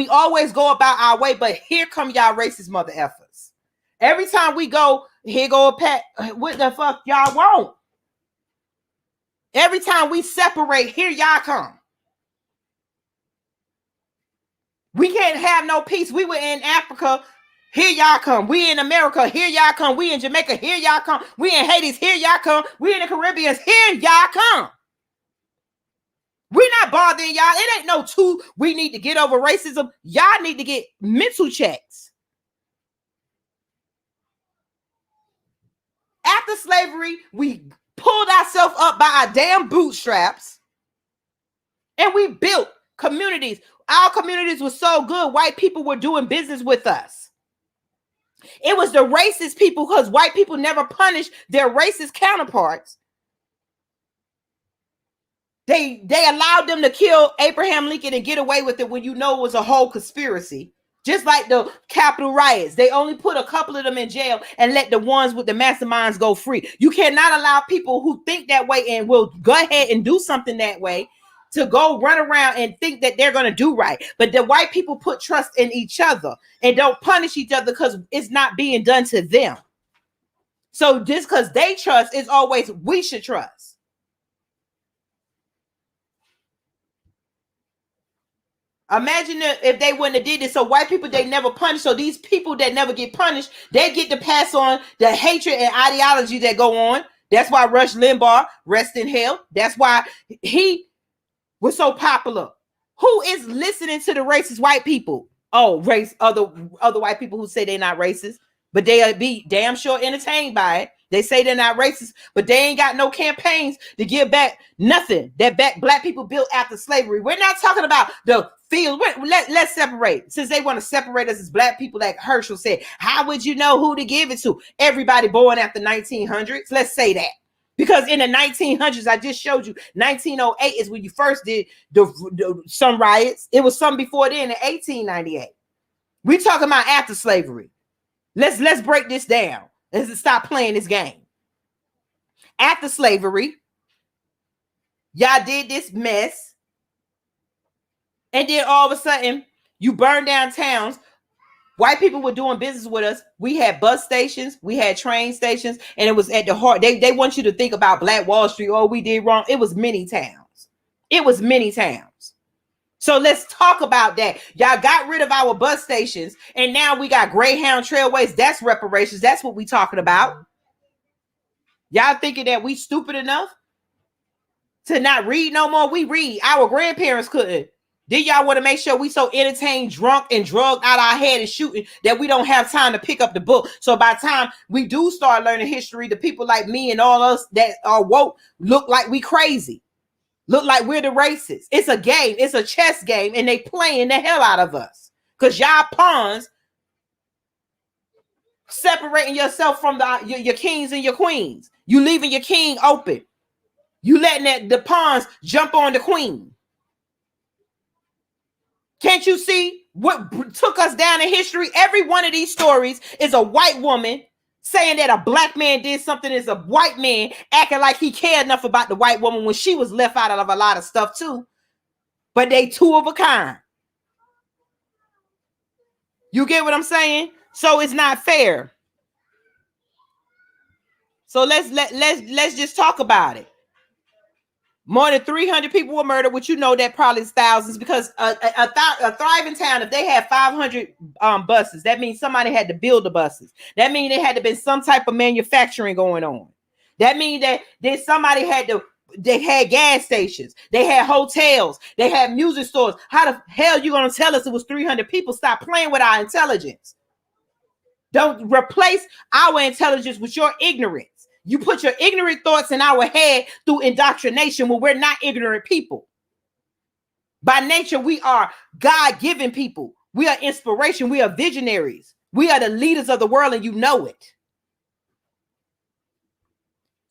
always go about our way, but here come y'all racist mother effers. Every time we go, here go a pat. What the fuck y'all want? Every time we separate, here y'all come. We can't have no peace. We were in Africa. Here y'all come. We in America. Here y'all come. We in Jamaica. Here y'all come. We in Haiti. Here y'all come. We in the Caribbean. Here y'all come. We're not bothering y'all. It ain't no two. We need to get over racism. Y'all need to get mental checks. After slavery, we pulled ourselves up by our damn bootstraps and we built communities. Our communities were so good, white people were doing business with us. It was the racist people, because white people never punished their racist counterparts. They allowed them to kill Abraham Lincoln and get away with it when you know it was a whole conspiracy. Just like the Capitol riots. They only put a couple of them in jail and let the ones with the masterminds go free. You cannot allow people who think that way and will go ahead and do something that way to go run around and think that they're going to do right. But the white people put trust in each other and don't punish each other because it's not being done to them. So just because they trust, is always we should trust. Imagine if they wouldn't have did this. So white people, they never punish. So these people that never get punished, they get to pass on the hatred and ideology that go on. That's why Rush Limbaugh, rest in hell. That's why he was so popular. Who is listening to the racist white people? Oh, other white people who say they're not racist, but they be damn sure entertained by it. They say they're not racist, but they ain't got no campaigns to give back nothing that black people built after slavery. We're not talking about the field. Let's separate. Since they want to separate us as black people, like Herschel said, how would you know who to give it to? Everybody born after 1900s. Let's say that. Because in the 1900s, I just showed you, 1908 is when you first did some riots. It was some before then in 1898. We talking about after slavery. Let's break this down. Let's stop playing this game. After slavery, y'all did this mess. And then all of a sudden, you burn down towns. White people were doing business with us. We had bus stations, we had train stations, and it was at the heart. They want you to think about Black Wall Street. Oh, we did wrong. It was many towns. It was many towns. So let's talk about that. Y'all got rid of our bus stations, and now we got Greyhound Trailways. That's reparations. That's what we talking about. Y'all thinking that we stupid enough to not read no more? We read. Our grandparents couldn't. Then y'all want to make sure we so entertained, drunk, and drugged out our head and shooting that we don't have time to pick up the book. So by the time we do start learning history, the people like me and all us that are woke look like we crazy. Look like we're the racists. It's a game. It's a chess game, and they playing the hell out of us. Because y'all pawns separating yourself from your kings and your queens. You leaving your king open. You letting the pawns jump on the queen. Can't you see what took us down in history? Every one of these stories is a white woman saying that a black man did something, is a white man acting like he cared enough about the white woman when she was left out of a lot of stuff too. But they two of a kind. You get what I'm saying? So it's not fair. So let's just talk about it. More than 300 people were murdered, which you know that probably is thousands, because a thriving town, if they had 500 buses, that means somebody had to build the buses. That means there had to be some type of manufacturing going on. That means that they had gas stations, they had hotels, they had music stores. How the hell you gonna tell us it was 300 people? Stop playing with our intelligence. Don't replace our intelligence with your ignorance. You put your ignorant thoughts in our head through indoctrination when we're not ignorant people. By nature, we are God-given people. We are inspiration. We are visionaries. We are the leaders of the world, and you know it.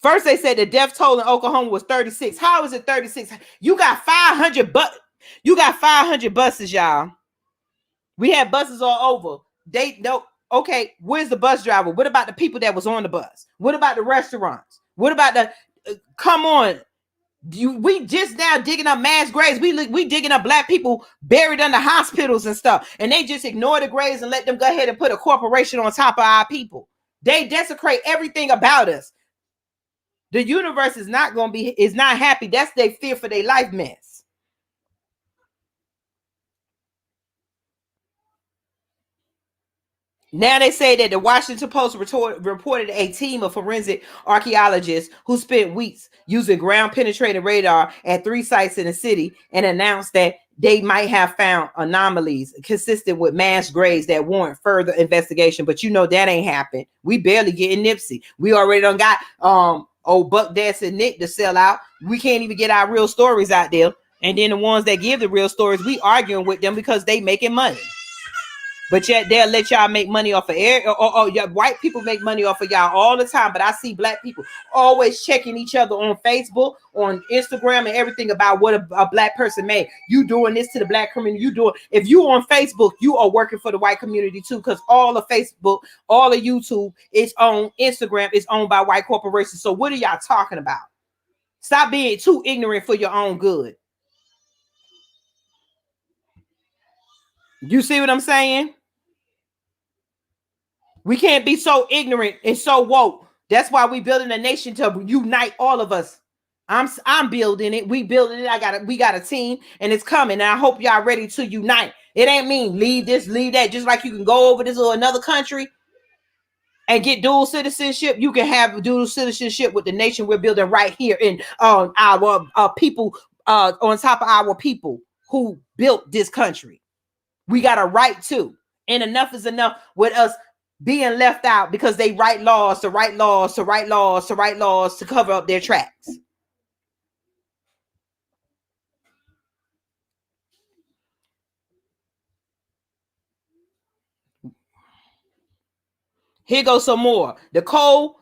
First, they said the death toll in Oklahoma was 36. How is it 36? You got 500 buses, y'all. We had buses all over. Okay, where's the bus driver? What about the people that was on the bus? What about the restaurants? What about the come on? We just now digging up mass graves. We digging up black people buried under hospitals and stuff, and they just ignore the graves and let them go ahead and put a corporation on top of our people. They desecrate everything about us. The universe is not happy. That's their fear for their life mess. Now they say that the Washington Post reported a team of forensic archaeologists who spent weeks using ground-penetrating radar at 3 sites in the city and announced that they might have found anomalies consistent with mass graves that warrant further investigation. But you know that ain't happened. We barely getting Nipsey. We already done got old Buck Dance and Nick to sell out. We can't even get our real stories out there. And then the ones that give the real stories, we arguing with them because they making money. But yet they'll let y'all make money off of air, or white people make money off of y'all all the time. But I see black people always checking each other on Facebook, on Instagram, and everything about what a black person made. You doing this to the black community. You doing, if you on Facebook, you are working for the white community too, because all of Facebook, all of YouTube is on Instagram, is owned by white corporations. So what are y'all talking about? Stop being too ignorant for your own good. You see what I'm saying? We can't be so ignorant and so woke. That's why we building a nation to unite all of us. I'm building it. We building it. We got a team, and it's coming. And I hope y'all ready to unite. It ain't mean leave this, leave that. Just like you can go over this or another country and get dual citizenship, you can have dual citizenship with the nation we're building right here in our people, on top of our people who built this country. We got a right to, and enough is enough with us being left out because they write laws to cover up their tracks. Here goes some more. The Colfax,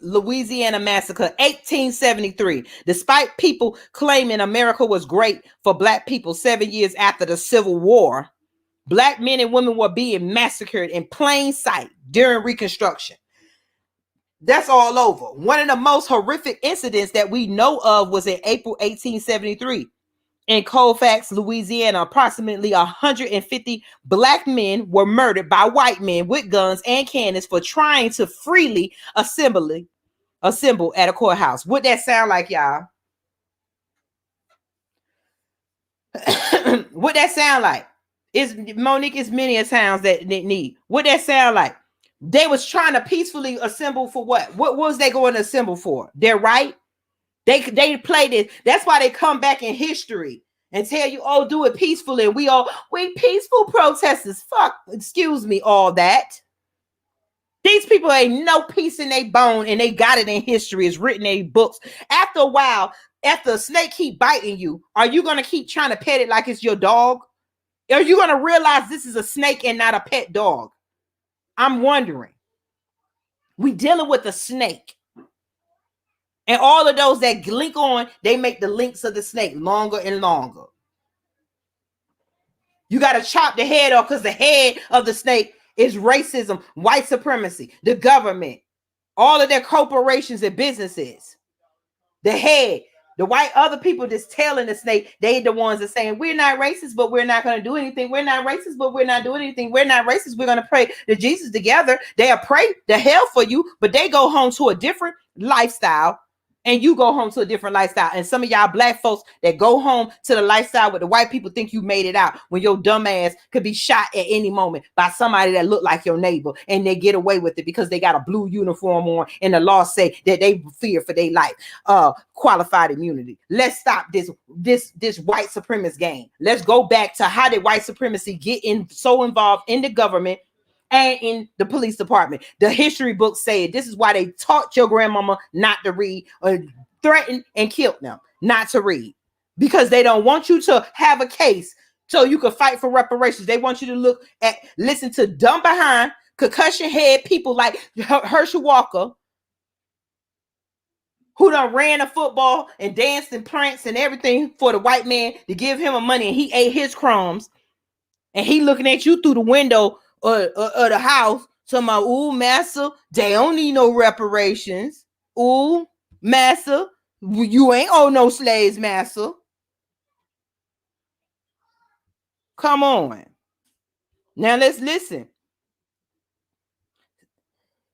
Louisiana massacre, 1873. Despite people claiming America was great for black people 7 years after the Civil War, black men and women were being massacred in plain sight during Reconstruction. That's all over. One of the most horrific incidents that we know of was in April 1873. In Colfax, Louisiana, approximately 150 black men were murdered by white men with guns and cannons for trying to freely assemble at a courthouse. What that sound like, y'all? What that sound like? Monique, is many a sounds that they need. What that sound like? They was trying to peacefully assemble for what? What was they going to assemble for? Their right? They played it. That's why they come back in history and tell you, oh, do it peacefully. We peaceful protesters. Fuck, excuse me, all that. These people ain't no peace in their bone, and they got it in history. It's written in books. After a while, after a snake keep biting you, are you going to keep trying to pet it like it's your dog? Are you going to realize this is a snake and not a pet dog? I'm wondering. We dealing with a snake. And all of those that link on, they make the links of the snake longer and longer. You got to chop the head off because the head of the snake is racism, white supremacy, the government, all of their corporations and businesses. The head, the white other people that's telling the snake, they the ones that saying, we're not racist, but we're not going to do anything. We're not racist, but we're not doing anything. We're not racist. We're going to pray to Jesus together. They'll pray the hell for you, but they go home to a different lifestyle. And you go home to a different lifestyle. And some of y'all black folks that go home to the lifestyle where the white people think you made it out, when your dumb ass could be shot at any moment by somebody that look like your neighbor, and they get away with it because they got a blue uniform on and the law say that they fear for their life. Qualified immunity. Let's stop this white supremacist game. Let's go back to how did white supremacy get so involved in the government and in the police department. The history books say it. This is why they taught your grandmama not to read, or threatened and killed them not to read, because they don't want you to have a case so you can fight for reparations. They want you to listen to dumb behind concussion head people like Herschel Walker, who done ran a football and danced and pranced and everything for the white man to give him a money, and he ate his crumbs, and he looking at you through the window of the house. So my ooh, massa, they don't need no reparations. Ooh, massa, you ain't owe no slaves, massa. Come on. Now let's listen.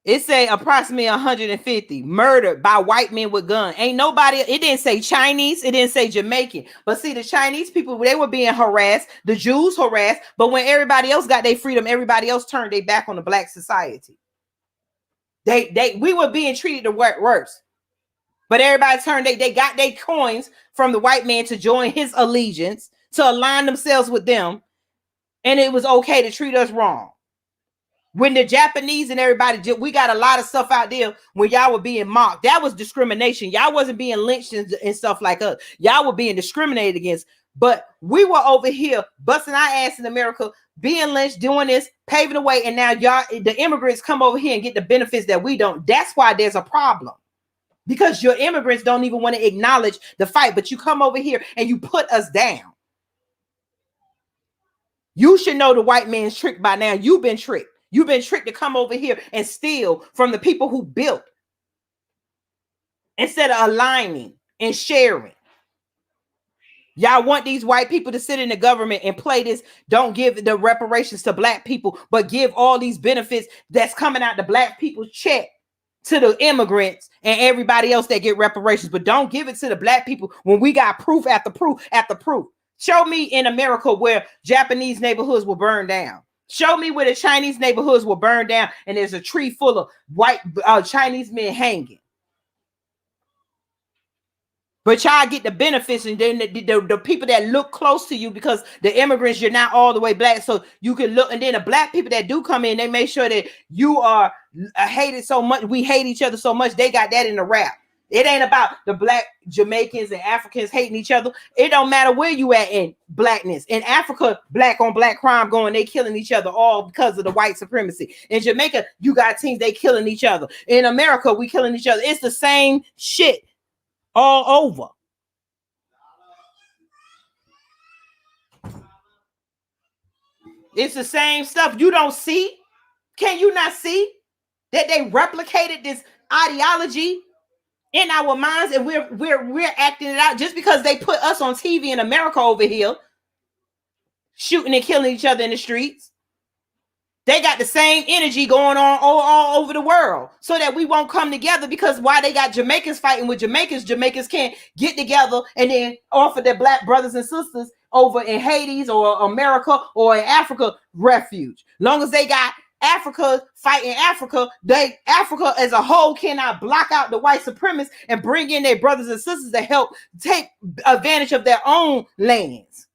It say approximately 150 murdered by white men with guns. Ain't nobody, it didn't say Chinese, it didn't say Jamaican. But see, the Chinese people, they were being harassed, the Jews harassed, but when everybody else got their freedom, everybody else turned their back on the black society. We were being treated the worse. But everybody turned, they got their coins from the white man to join his allegiance, to align themselves with them, and it was okay to treat us wrong. When the Japanese and everybody, we got a lot of stuff out there when y'all were being mocked. That was discrimination. Y'all wasn't being lynched and stuff like us. Y'all were being discriminated against. But we were over here busting our ass in America, being lynched, doing this, paving the way. And now y'all, the immigrants come over here and get the benefits that we don't. That's why there's a problem. Because your immigrants don't even want to acknowledge the fight. But you come over here and you put us down. You should know the white man's trick by now. You've been tricked. You've been tricked to come over here and steal from the people who built instead of aligning and sharing. Y'all want these white people to sit in the government and play this. Don't give the reparations to black people, but give all these benefits that's coming out the black people's check to the immigrants and everybody else that get reparations. But don't give it to the black people when we got proof after proof after proof. Show me in America where Japanese neighborhoods were burned down. Show me where the Chinese neighborhoods were burned down and there's a tree full of white Chinese men hanging. But y'all get the benefits, and then the people that look close to you, because the immigrants, you're not all the way black, so you can look. And then the black people that do come in, they make sure that you are hated so much. We hate each other so much. They got that in the rap. It ain't about the black Jamaicans and Africans hating each other. It don't matter where you at in blackness. In Africa, black on black crime going, they killing each other all because of the white supremacy. In Jamaica, you got teams, they killing each other. In America, we killing each other. It's the same shit all over. It's the same stuff. You don't see? Can you not see that they replicated this ideology in our minds, and we're acting it out just because they put us on TV in America over here shooting and killing each other in the streets? They got the same energy going on all over the world, so that we won't come together. Because why they got Jamaicans fighting with Jamaicans, Jamaicans can't get together and then offer their black brothers and sisters over in Haiti or America or in Africa refuge. Long as they got Africa fighting Africa, Africa as a whole cannot block out the white supremacists and bring in their brothers and sisters to help take advantage of their own lands.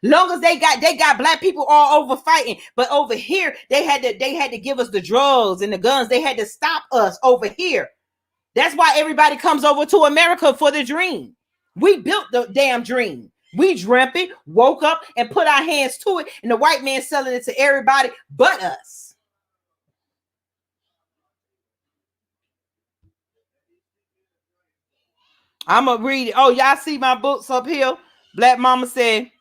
Long as they got black people all over fighting, but over here they had to give us the drugs and the guns. They had to stop us over here. That's why everybody comes over to America for the dream. We built the damn dream. We dreamt it, woke up, and put our hands to it, and the white man selling it to everybody but us. I'm gonna read it. Oh, y'all see my books up here? Black Mama said.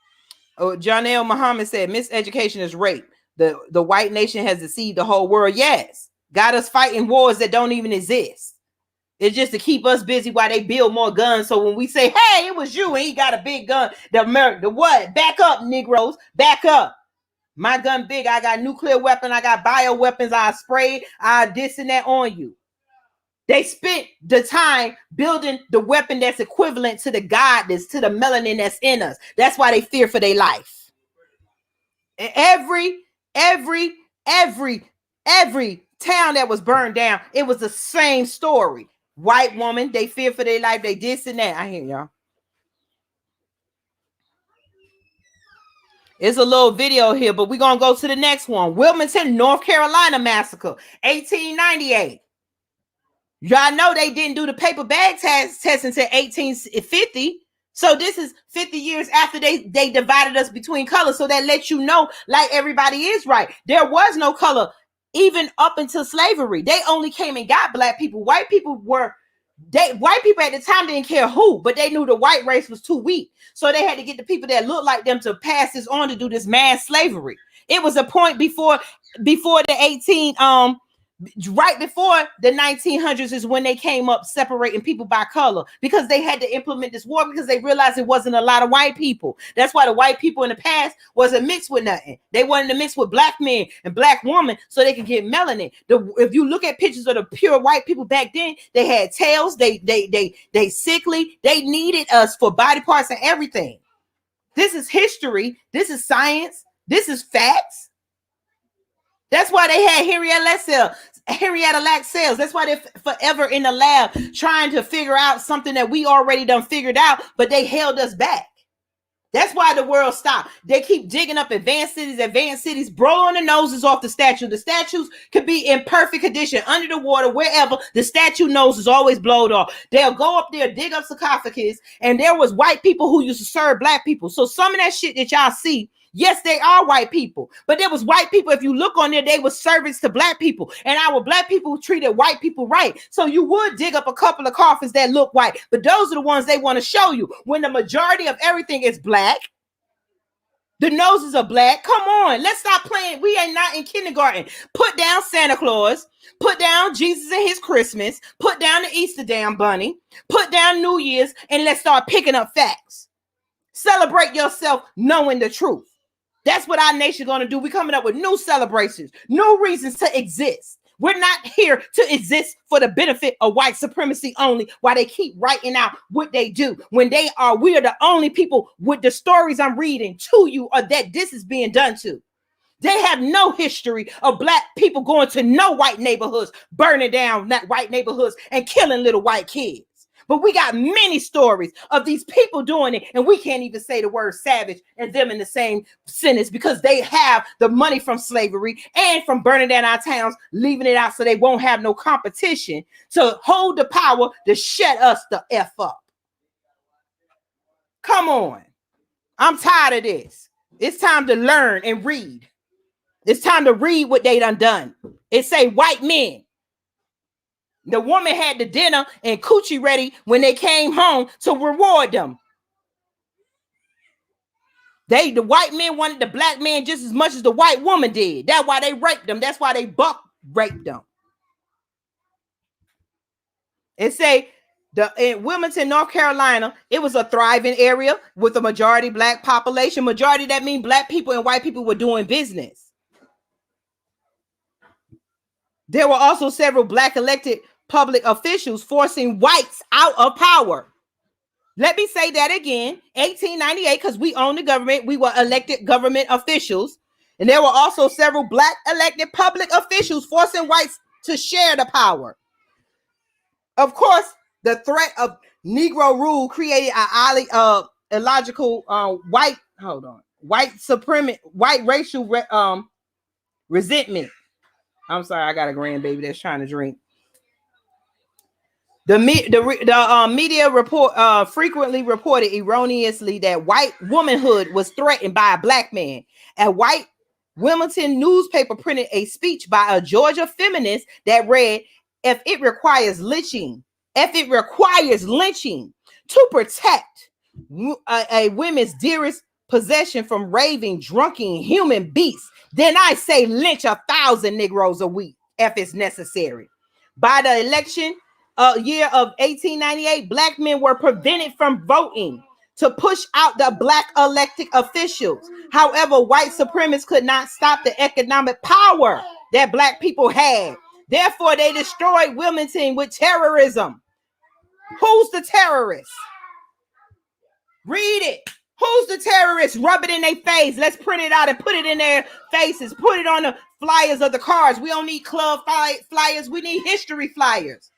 Oh, Janelle Muhammad said, miseducation is rape. The white nation has deceived the whole world. Yes. Got us fighting wars that don't even exist. It's just to keep us busy while they build more guns. So when we say, hey, it was you and he got a big gun, the what? Back up, Negroes. Back up. My gun big. I got nuclear weapon. I got bio weapons. I sprayed. I this and that on you. They spent the time building the weapon that's equivalent to the godness, to the melanin that's in us. That's why they fear for their life. And every town that was burned down, it was the same story. White woman, they fear for their life. They this and that. I hear y'all. It's a little video here, but we're going to go to the next one. Wilmington, North Carolina massacre, 1898. Y'all know they didn't do the paper bag test until 1850. So this is 50 years after they divided us between colors. So that lets you know, like everybody is right. There was no color even up until slavery. They only came and got black people. White people at the time didn't care who, but they knew the white race was too weak. So they had to get the people that looked like them to pass this on to do this mass slavery. It was a point before the 18 right before the 1900s is when they came up separating people by color, because they had to implement this war because they realized it wasn't a lot of white people. That's why the white people in the past wasn't mixed with nothing. They wanted to mix with black men and black women so they could get melanin. If you look at pictures of the pure white people back then, they had tails, they sickly, they needed us for body parts and everything. This is history, this is science, this is facts. That's why they had Henrietta Lacks cells. That's why they're forever in the lab trying to figure out something that we already done figured out, but they held us back. That's why the world stopped. They keep digging up advanced cities, blowing the noses off the statue. The statues could be in perfect condition under the water, wherever. The statue nose is always blown off. They'll go up there, dig up sarcophagus, and there was white people who used to serve black people. So some of that shit that y'all see, yes, they are white people, but there was white people. If you look on there, they were servants to black people, and our black people treated white people right. So you would dig up a couple of coffins that look white, but those are the ones they want to show you when the majority of everything is black. The noses are black. Come on, let's stop playing. We ain't not in kindergarten. Put down Santa Claus, put down Jesus and his Christmas, put down the Easter damn bunny, put down New Year's, and let's start picking up facts. Celebrate yourself knowing the truth. That's what our nation is going to do. We're coming up with new celebrations, new reasons to exist. We're not here to exist for the benefit of white supremacy only, while they keep writing out what they do. When we are the only people with the stories I'm reading to you or that this is being done to. They have no history of black people going to no white neighborhoods, burning down that white neighborhoods and killing little white kids. But we got many stories of these people doing it, and we can't even say the word savage and them in the same sentence because they have the money from slavery and from burning down our towns, leaving it out so they won't have no competition to hold the power to shut us the F up. Come on. I'm tired of this. It's time to learn and read. It's time to read what they done. It say white men. The woman had the dinner and coochie ready when they came home to reward them. The white men wanted the black man just as much as the white woman did. That's why they raped them. That's why they buck raped them. It say in Wilmington, North Carolina, it was a thriving area with a majority black population. Majority, that means black people and white people were doing business. There were also several black elected public officials forcing whites out of power. Let me say that again. 1898, because we own the government, we were elected government officials. And there were also several black elected public officials forcing whites to share the power. Of course, the threat of Negro rule created an illogical white racial resentment. I'm sorry, I got a grandbaby that's trying to drink. The media frequently reported erroneously that white womanhood was threatened by a black man. A white Wilmington newspaper printed a speech by a Georgia feminist that read, if it requires lynching to protect a woman's dearest possession from raving, drunken human beasts, then I say lynch 1,000 Negroes a week if it's necessary. By the election year of 1898, black men were prevented from voting to push out the black elected officials. However, white supremacists could not stop the economic power that black people had. Therefore, they destroyed Wilmington with terrorism. Who's the terrorist? Read it. Who's the terrorist? Rub it in their face. Let's print it out and put it in their faces. Put it on the flyers of the cars. We don't need club flyers. We need history flyers.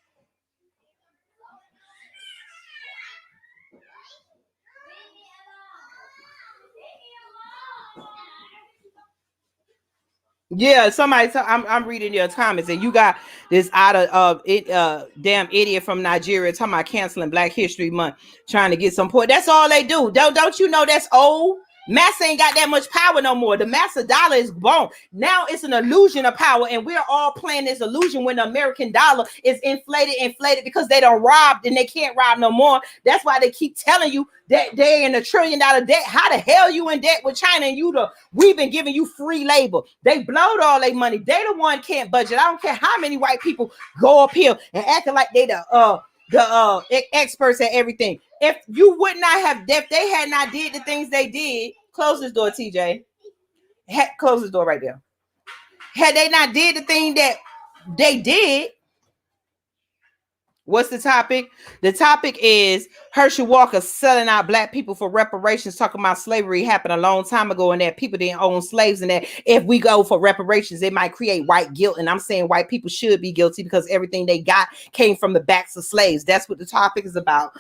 Yeah, somebody. I'm reading your comments, and you got this damn idiot from Nigeria talking about canceling Black History Month, trying to get some point. That's all they do. Don't you know that's old? Massa ain't got that much power no more. The Massa dollar is gone. Now it's an illusion of power, and we're all playing this illusion when the American dollar is inflated because they done robbed and they can't rob no more. That's why they keep telling you that they're in $1 trillion debt. How the hell you in debt with China and we've been giving you free labor. They blowed all their money. They the one can't budget. I don't care how many white people go up here and acting like they the experts at everything. If you would not have, if they had not did the things they did, close this door, TJ. Close this door right there. Had they not did the thing that they did, what's the topic? The topic is Herschel Walker selling out black people for reparations, talking about slavery happened a long time ago and that people didn't own slaves, and that if we go for reparations, it might create white guilt. And I'm saying white people should be guilty because everything they got came from the backs of slaves. That's what the topic is about.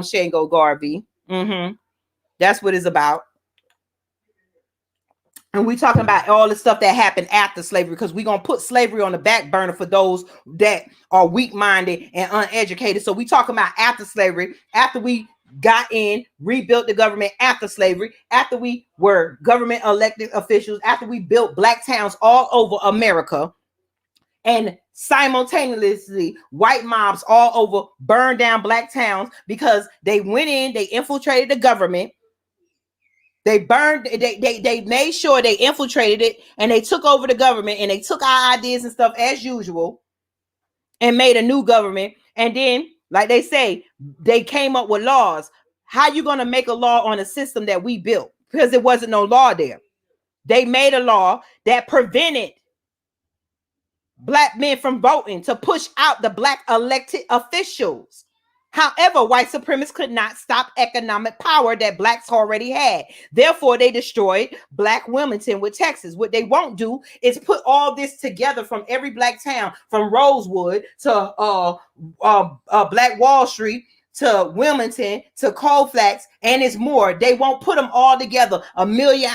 Shango Garvey. That's what it's about. And we talking about all the stuff that happened after slavery, because we're going to put slavery on the back burner for those that are weak-minded and uneducated. So we talking about after slavery, after we got in, rebuilt the government after slavery, after we were government elected officials, after we built black towns all over America, and simultaneously white mobs all over burned down black towns because they went in, they infiltrated the government. They burned, they made sure they infiltrated it, and they took over the government, and they took our ideas and stuff as usual and made a new government. And then, like they say, they came up with laws. How you going to make a law on a system that we built? Because there wasn't no law there. They made a law that prevented black men from voting to push out the black elected officials. However, white supremacists could not stop economic power that blacks already had. Therefore, they destroyed Black Wilmington with Texas. What they won't do is put all this together from every black town, from Rosewood to Black Wall Street to Wilmington to Colfax, and it's more. They won't put them all together, a million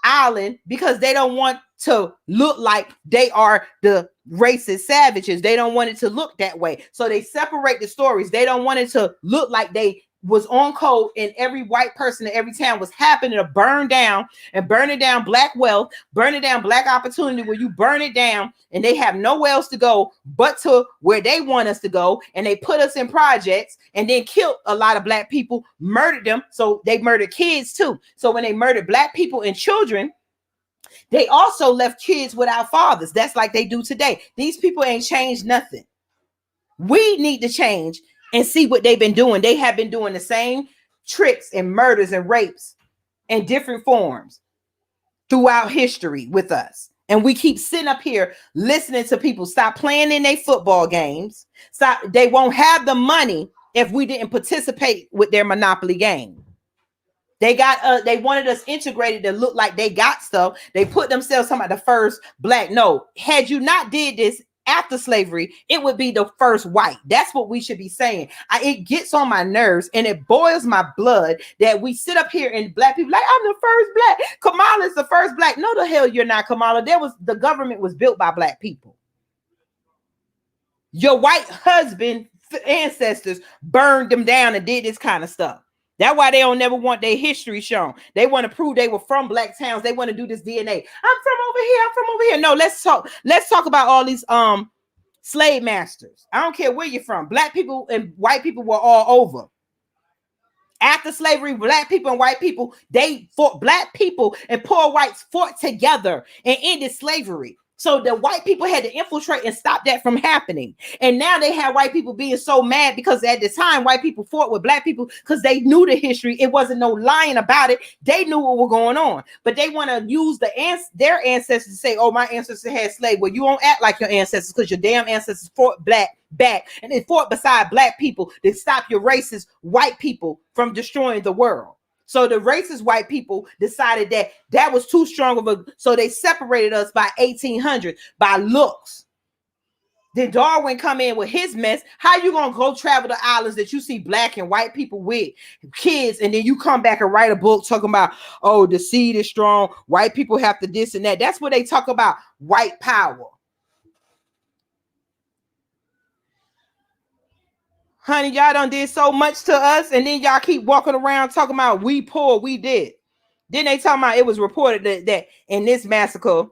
island, because they don't want to look like they are the racist savages. They don't want it to look that way. So they separate the stories. They don't want it to look like they was on code and every white person in every town was happening to burn down and burning down black wealth, burning down black opportunity, where you burn it down and they have nowhere else to go but to where they want us to go. And they put us in projects and then killed a lot of black people, murdered them. So they murdered kids too. So when they murdered black people and children, they also left kids without fathers. That's like they do today. These people ain't changed nothing. We need to change and see what they've been doing. They have been doing the same tricks and murders and rapes in different forms throughout history with us. And we keep sitting up here listening to people stop playing in their football games. Stop. They won't have the money if we didn't participate with their Monopoly game. They wanted us integrated to look like they got stuff. They put themselves talking about the first black. No, had you not did this after slavery, it would be the first white. That's what we should be saying. It gets on my nerves and it boils my blood that we sit up here and black people like, I'm the first black. Kamala's the first black. No, the hell you're not, Kamala. The government was built by black people. Your white husband ancestors burned them down and did this kind of stuff. That's why they don't never want their history shown. They want to prove they were from black towns. They want to do this DNA. I'm from over here. I'm from over here. No, let's talk about all these slave masters. I don't care where you're from. Black people and white people were all over. After slavery, black people and white people, they fought. Black people and poor whites fought together and ended slavery. So the white people had to infiltrate and stop that from happening. And now they have white people being so mad because at the time, white people fought with black people because they knew the history. It wasn't no lying about it. They knew what was going on. But they want to use their ancestors to say, oh, my ancestors had slaves. Well, you won't act like your ancestors because your damn ancestors fought back. And they fought beside black people to stop your racist white people from destroying the world. So the racist white people decided that was too strong of a, so they separated us by 1800 by looks. Then Darwin come in with his mess. How you gonna go travel to islands that you see black and white people with kids, and then you come back and write a book talking about, oh, the seed is strong, white people have to this and that. That's what they talk about, white power. Honey, y'all done did so much to us, and then y'all keep walking around talking about we poor, we did. Then they talking about it was reported that in this massacre,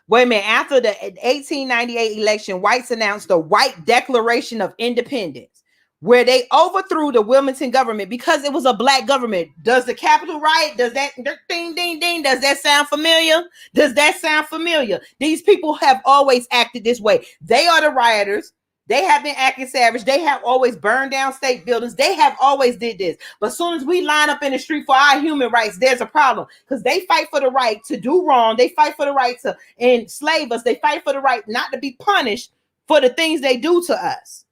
wait a minute, after the 1898 election, whites announced the White Declaration of Independence, where they overthrew the Wilmington government because it was a black government. Does the Capitol riot, does that ding, ding, ding, does that sound familiar? Does that sound familiar? These people have always acted this way. They are the rioters. They have been acting savage. They have always burned down state buildings. They have always did this. But as soon as we line up in the street for our human rights, there's a problem, because they fight for the right to do wrong. They fight for the right to enslave us. They fight for the right not to be punished for the things they do to us.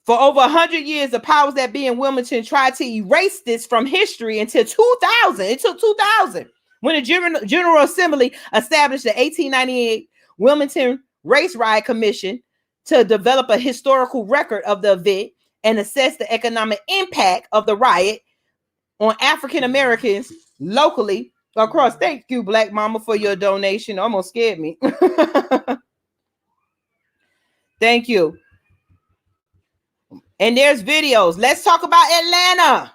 For over 100 years, the powers that be in Wilmington tried to erase this from history until 2000. It took 2000 when the General Assembly established the 1898 Wilmington Race Riot Commission to develop a historical record of the event and assess the economic impact of the riot on African Americans locally across. Thank you, Black Mama, for your donation. Almost scared me. Thank you. And there's videos. Let's talk about Atlanta.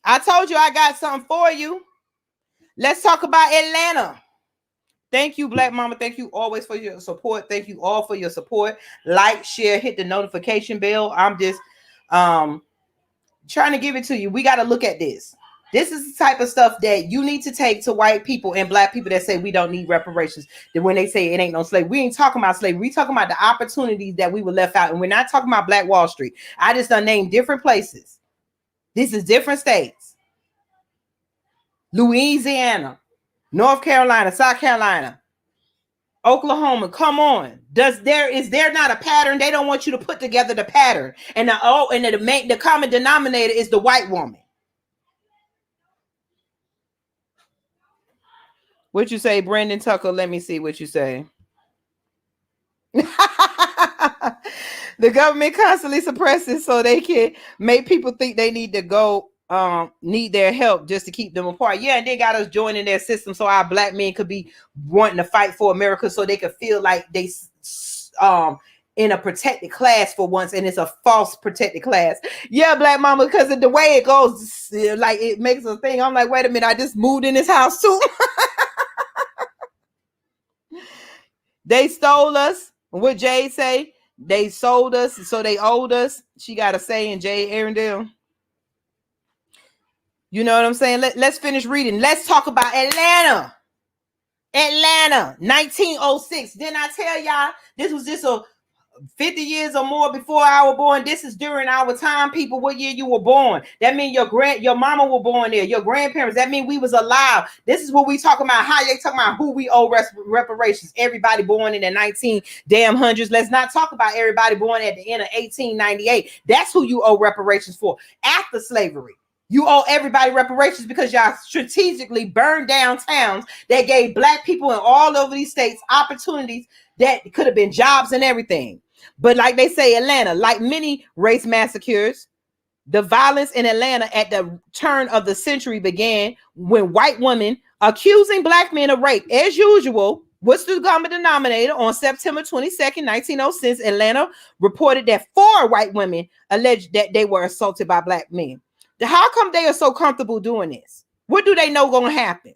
I told you I got something for you. Let's talk about Atlanta. Thank you, Black Mama. Thank you always for your support. Thank you all for your support. Like, share, hit the notification bell. I'm just trying to give it to you. We got to look at this. This is the type of stuff that you need to take to white people and black people that say we don't need reparations. That when they say it ain't no slavery, we ain't talking about slavery. We talking about the opportunities that we were left out. And we're not talking about Black Wall Street. I just done named different places. This is different states. Louisiana, North Carolina, South Carolina, Oklahoma. Come on. Is there not a pattern? They don't want you to put together the pattern. And the common denominator is the white woman. What you say, Brandon Tucker? Let me see what you say. The government constantly suppresses so they can make people think they need to go need their help just to keep them apart. Yeah, and they got us joining their system so our black men could be wanting to fight for America so they could feel like they in a protected class for once, and it's a false protected class. Yeah, Black Mama, because of the way it goes, like it makes a thing. I'm like, wait a minute, I just moved in this house too. They stole us. What Jay say? They sold us, so they owed us. She got a say in Jay Arendelle. You know what I'm saying? Let's finish reading. Let's talk about Atlanta. Atlanta, 1906. Didn't I tell y'all this was just a 50 years or more before I was born? This is during our time, people. What year you were born? That means your mama was born there, your grandparents. That means we was alive. This is what we talking about. How they talking about who we owe reparations? Everybody born in the 1900s. Let's not talk about everybody born at the end of 1898. That's who you owe reparations for. After slavery, you owe everybody reparations because y'all strategically burned down towns that gave black people in all over these states opportunities that could have been jobs and everything. But like they say, Atlanta, like many race massacres, the violence in Atlanta at the turn of the century began when white women accusing black men of rape. As usual, what's the common denominator? On September 22nd, 1906, Atlanta reported that 4 white women alleged that they were assaulted by black men. How come they are so comfortable doing this? What do they know going to happen?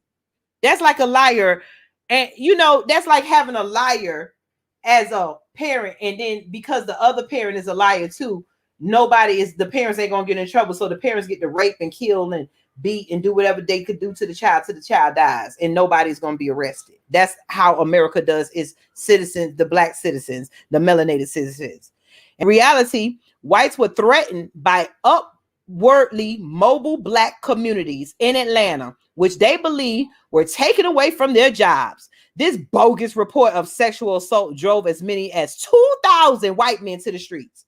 That's like a liar. And, you know, that's like having a liar as a parent. And then because the other parent is a liar too, the parents ain't going to get in trouble. So the parents get to rape and kill and beat and do whatever they could do to the child till the child dies. And nobody's going to be arrested. That's how America does its citizens, the black citizens, the melanated citizens. In reality, whites were threatened by upwardly mobile black communities in Atlanta, which they believe were taken away from their jobs. This bogus report of sexual assault drove as many as 2,000 white men to the streets.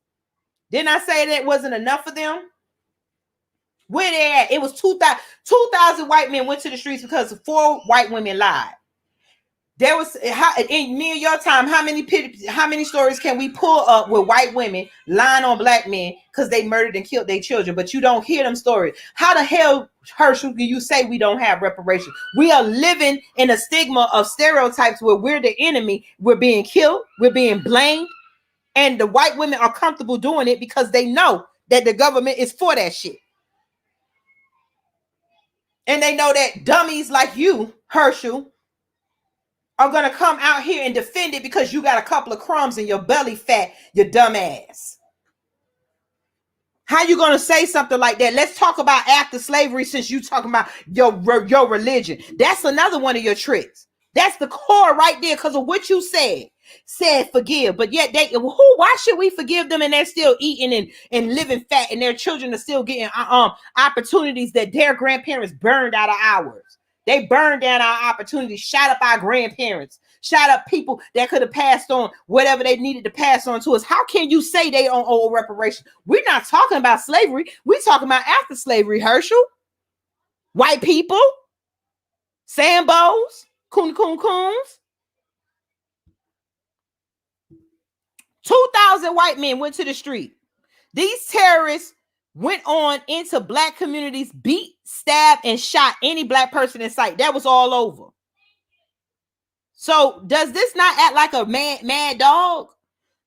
Didn't I say that wasn't enough for them? Where they at? It was 2,000 white men went to the streets because 4 white women lied. There was, in me and your time, how many stories can we pull up with white women lying on black men because they murdered and killed their children? But you don't hear them stories. How the hell, Herschel, do you say we don't have reparations? We are living in a stigma of stereotypes where we're the enemy. We're being killed. We're being blamed. And the white women are comfortable doing it because they know that the government is for that shit. And they know that dummies like you, Herschel, are going to come out here and defend it because you got a couple of crumbs in your belly fat, you dumb ass. How you going to say something like that? Let's talk about after slavery, since you talking about your religion. That's another one of your tricks. That's the core right there because of what you said forgive, but yet why should we forgive them and they're still eating and living fat, and their children are still getting opportunities that their grandparents burned out of ours. They burned down our opportunities, shot up our grandparents, shot up people that could have passed on whatever they needed to pass on to us. How can you say they don't owe reparations? We're not talking about slavery. We're talking about after slavery, Herschel. White people, Sambos, coons. 2,000 white men went to the street. These terrorists went on into black communities, beat, stabbed, and shot any black person in sight. That was all over. So does this not act like a mad dog?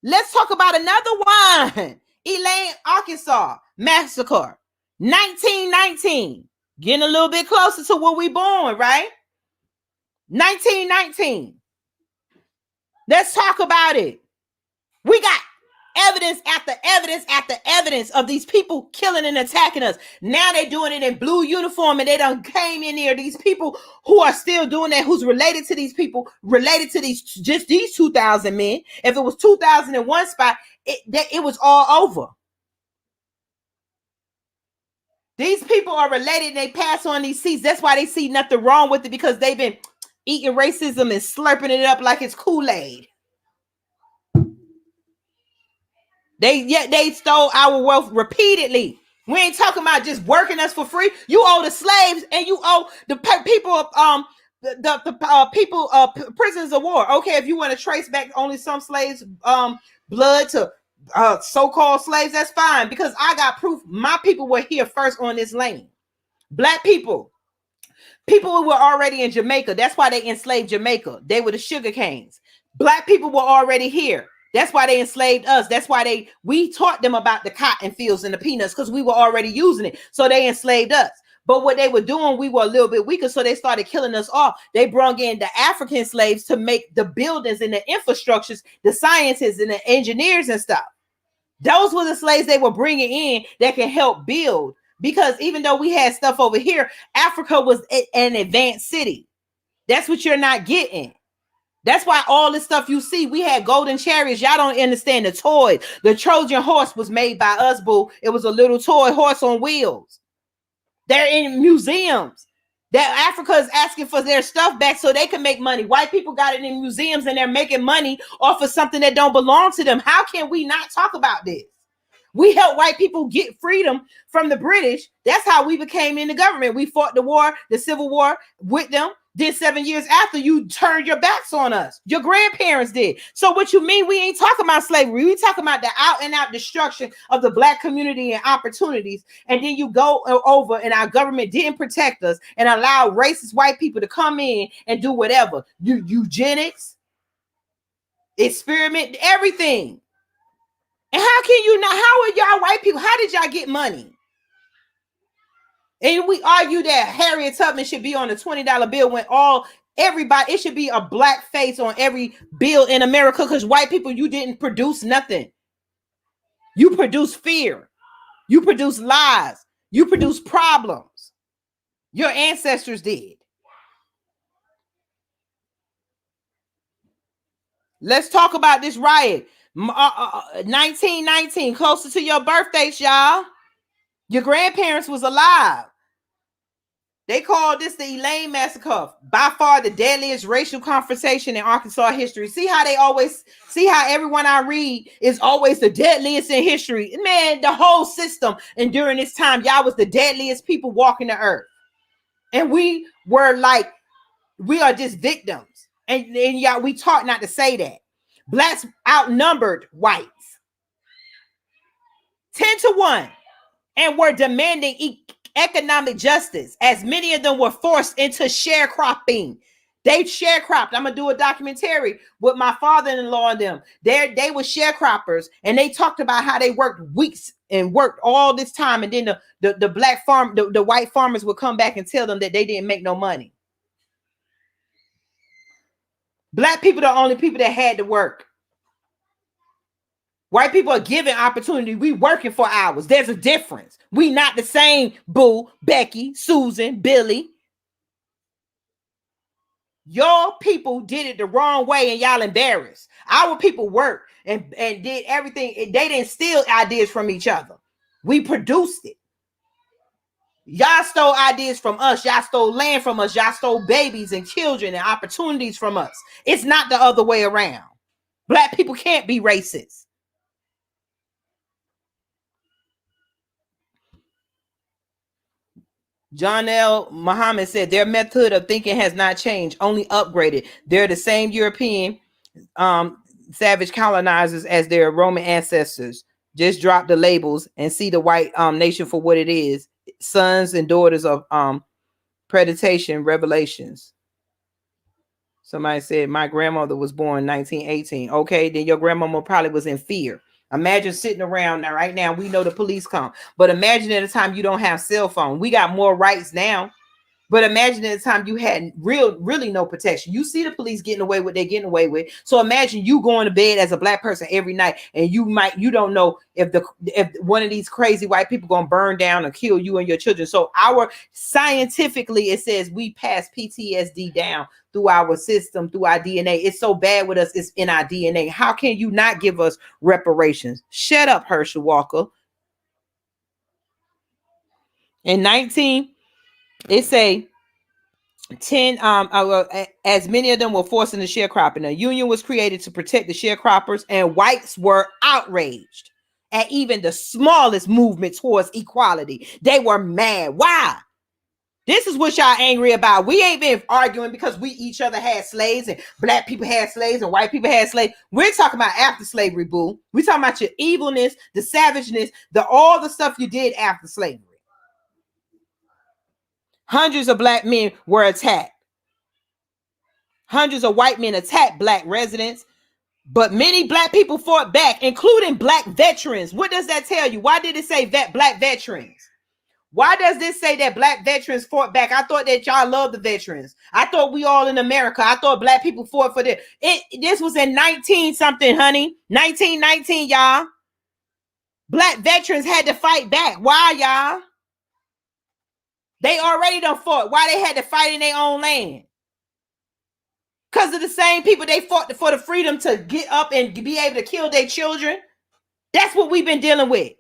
Let's talk about another one. Elaine, Arkansas, massacre, 1919. Getting a little bit closer to where we born, right? 1919. Let's talk about it. We got evidence after evidence after evidence of these people killing and attacking us. Now they're doing it in blue uniform, and they done came in here. These people who are still doing that, who's related to these people, related to these 2,000 men. If it was 2,000 in one spot, it was all over. These people are related and they pass on these seats. That's why they see nothing wrong with it, because they've been eating racism and slurping it up like it's Kool-Aid. They stole our wealth repeatedly. We ain't talking about just working us for free. You owe the slaves and you owe the people prisoners of war. Okay, if you want to trace back only some slaves blood to so-called slaves, that's fine, because I got proof my people were here first on this lane. Black people who were already in Jamaica. That's why they enslaved Jamaica. They were the sugar canes. Black people were already here. That's why they enslaved us. That's why we taught them about the cotton fields and the peanuts, because we were already using it. So they enslaved us. But what they were doing, we were a little bit weaker, so they started killing us off. They brought in the African slaves to make the buildings and the infrastructures, the scientists and the engineers and stuff. Those were the slaves they were bringing in that can help build. Because even though we had stuff over here, Africa was an advanced city. That's what you're not getting. That's why all this stuff you see, we had golden chariots. Y'all don't understand the toy. The Trojan horse was made by us, boo. It was a little toy horse on wheels. They're in museums. That Africa is asking for their stuff back so they can make money. White people got it in museums and they're making money off of something that don't belong to them. How can we not talk about this? We helped white people get freedom from the British. That's how we became in the government. We fought the war, the Civil War with them. Then 7 years after, you turned your backs on us. Your grandparents did. So what you mean we ain't talking about slavery? We talking about the out and out destruction of the black community and opportunities. And then you go over and our government didn't protect us and allow racist white people to come in and do whatever. Eugenics, experiment, everything. And how can you not? How are y'all white people? How did y'all get money? And we argue that Harriet Tubman should be on a $20 bill when everybody, it should be a black face on every bill in America, because white people, you didn't produce nothing. You produce fear. You produce lies. You produce problems. Your ancestors did. Let's talk about this riot. 1919, closer to your birthdays, y'all. Your grandparents was alive. They called this the Elaine massacre, by far the deadliest racial confrontation in Arkansas history. See how everyone I read is always the deadliest in history. Man, the whole system, and during this time, y'all was the deadliest people walking the earth. And we were like, we are just victims. And y'all, we taught not to say that. Blacks outnumbered whites 10-1 and were demanding economic justice, as many of them were forced into sharecropping. They sharecropped. I'm gonna do a documentary with my father-in-law and them. They were sharecroppers, and they talked about how they worked weeks and worked all this time, and then the black farm, the white farmers would come back and tell them that they didn't make no money. Black people are the only people that had to work. White people are given opportunity. We working for hours. There's a difference. We not the same. Boo, Becky, Susan, Billy. Your people did it the wrong way and y'all embarrassed. Our people worked and did everything. They didn't steal ideas from each other. We produced it. Y'all stole ideas from us. Y'all stole land from us. Y'all stole babies and children and opportunities from us. It's not the other way around. Black people can't be racist. John L. Muhammad said their method of thinking has not changed, only upgraded. They're the same European savage colonizers as their Roman ancestors. Just drop the labels and see the white nation for what it is. Sons and daughters of predation, revelations. Somebody said my grandmother was born 1918. Okay, then your grandmama probably was in fear. Imagine sitting around now. Right now, we know the police come, but imagine at a time you don't have cell phone. We got more rights now, but imagine at a time you had really no protection. You see the police getting away with what they're getting away with. So imagine you going to bed as a black person every night, and you don't know if one of these crazy white people gonna burn down or kill you and your children. So scientifically, it says we pass PTSD down through our system, through our DNA. It's so bad with us, it's in our DNA. How can you not give us reparations? Shut up, Herschel Walker. In 19, it say 10 as many of them were forced into sharecropping. A union was created to protect the sharecroppers, and whites were outraged at even the smallest movement towards equality. They were mad. Why? This is what y'all angry about. We ain't been arguing because we each other had slaves and black people had slaves and white people had slaves. We're talking about after slavery, boo. We're talking about your evilness, the savageness, all the stuff you did after slavery. Hundreds of black men were attacked. Hundreds of white men attacked black residents, but many black people fought back, including black veterans. What does that tell you? Why did it say black veterans? Why does this say that black veterans fought back? I thought that y'all loved the veterans. I thought we all in America. I thought black people fought for this. This was in 19 something, honey. 1919, y'all. Black veterans had to fight back. Why, y'all? They already done fought. Why they had to fight in their own land? Because of the same people they fought for the freedom to get up and be able to kill their children. That's what we've been dealing with.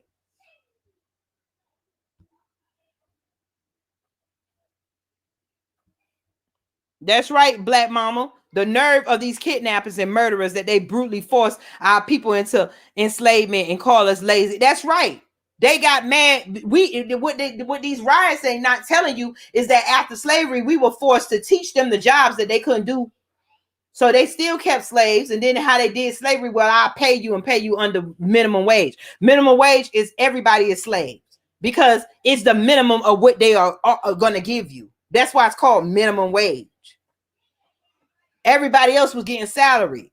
That's right, black mama. The nerve of these kidnappers and murderers that they brutally forced our people into enslavement and call us lazy. That's right. They got mad. What these riots ain't not telling you is that after slavery, we were forced to teach them the jobs that they couldn't do. So they still kept slaves. And then how they did slavery, well, I'll pay you and pay you under minimum wage. Minimum wage is everybody is slaves because it's the minimum of what they are going to give you. That's why it's called minimum wage. Everybody else was getting salaries.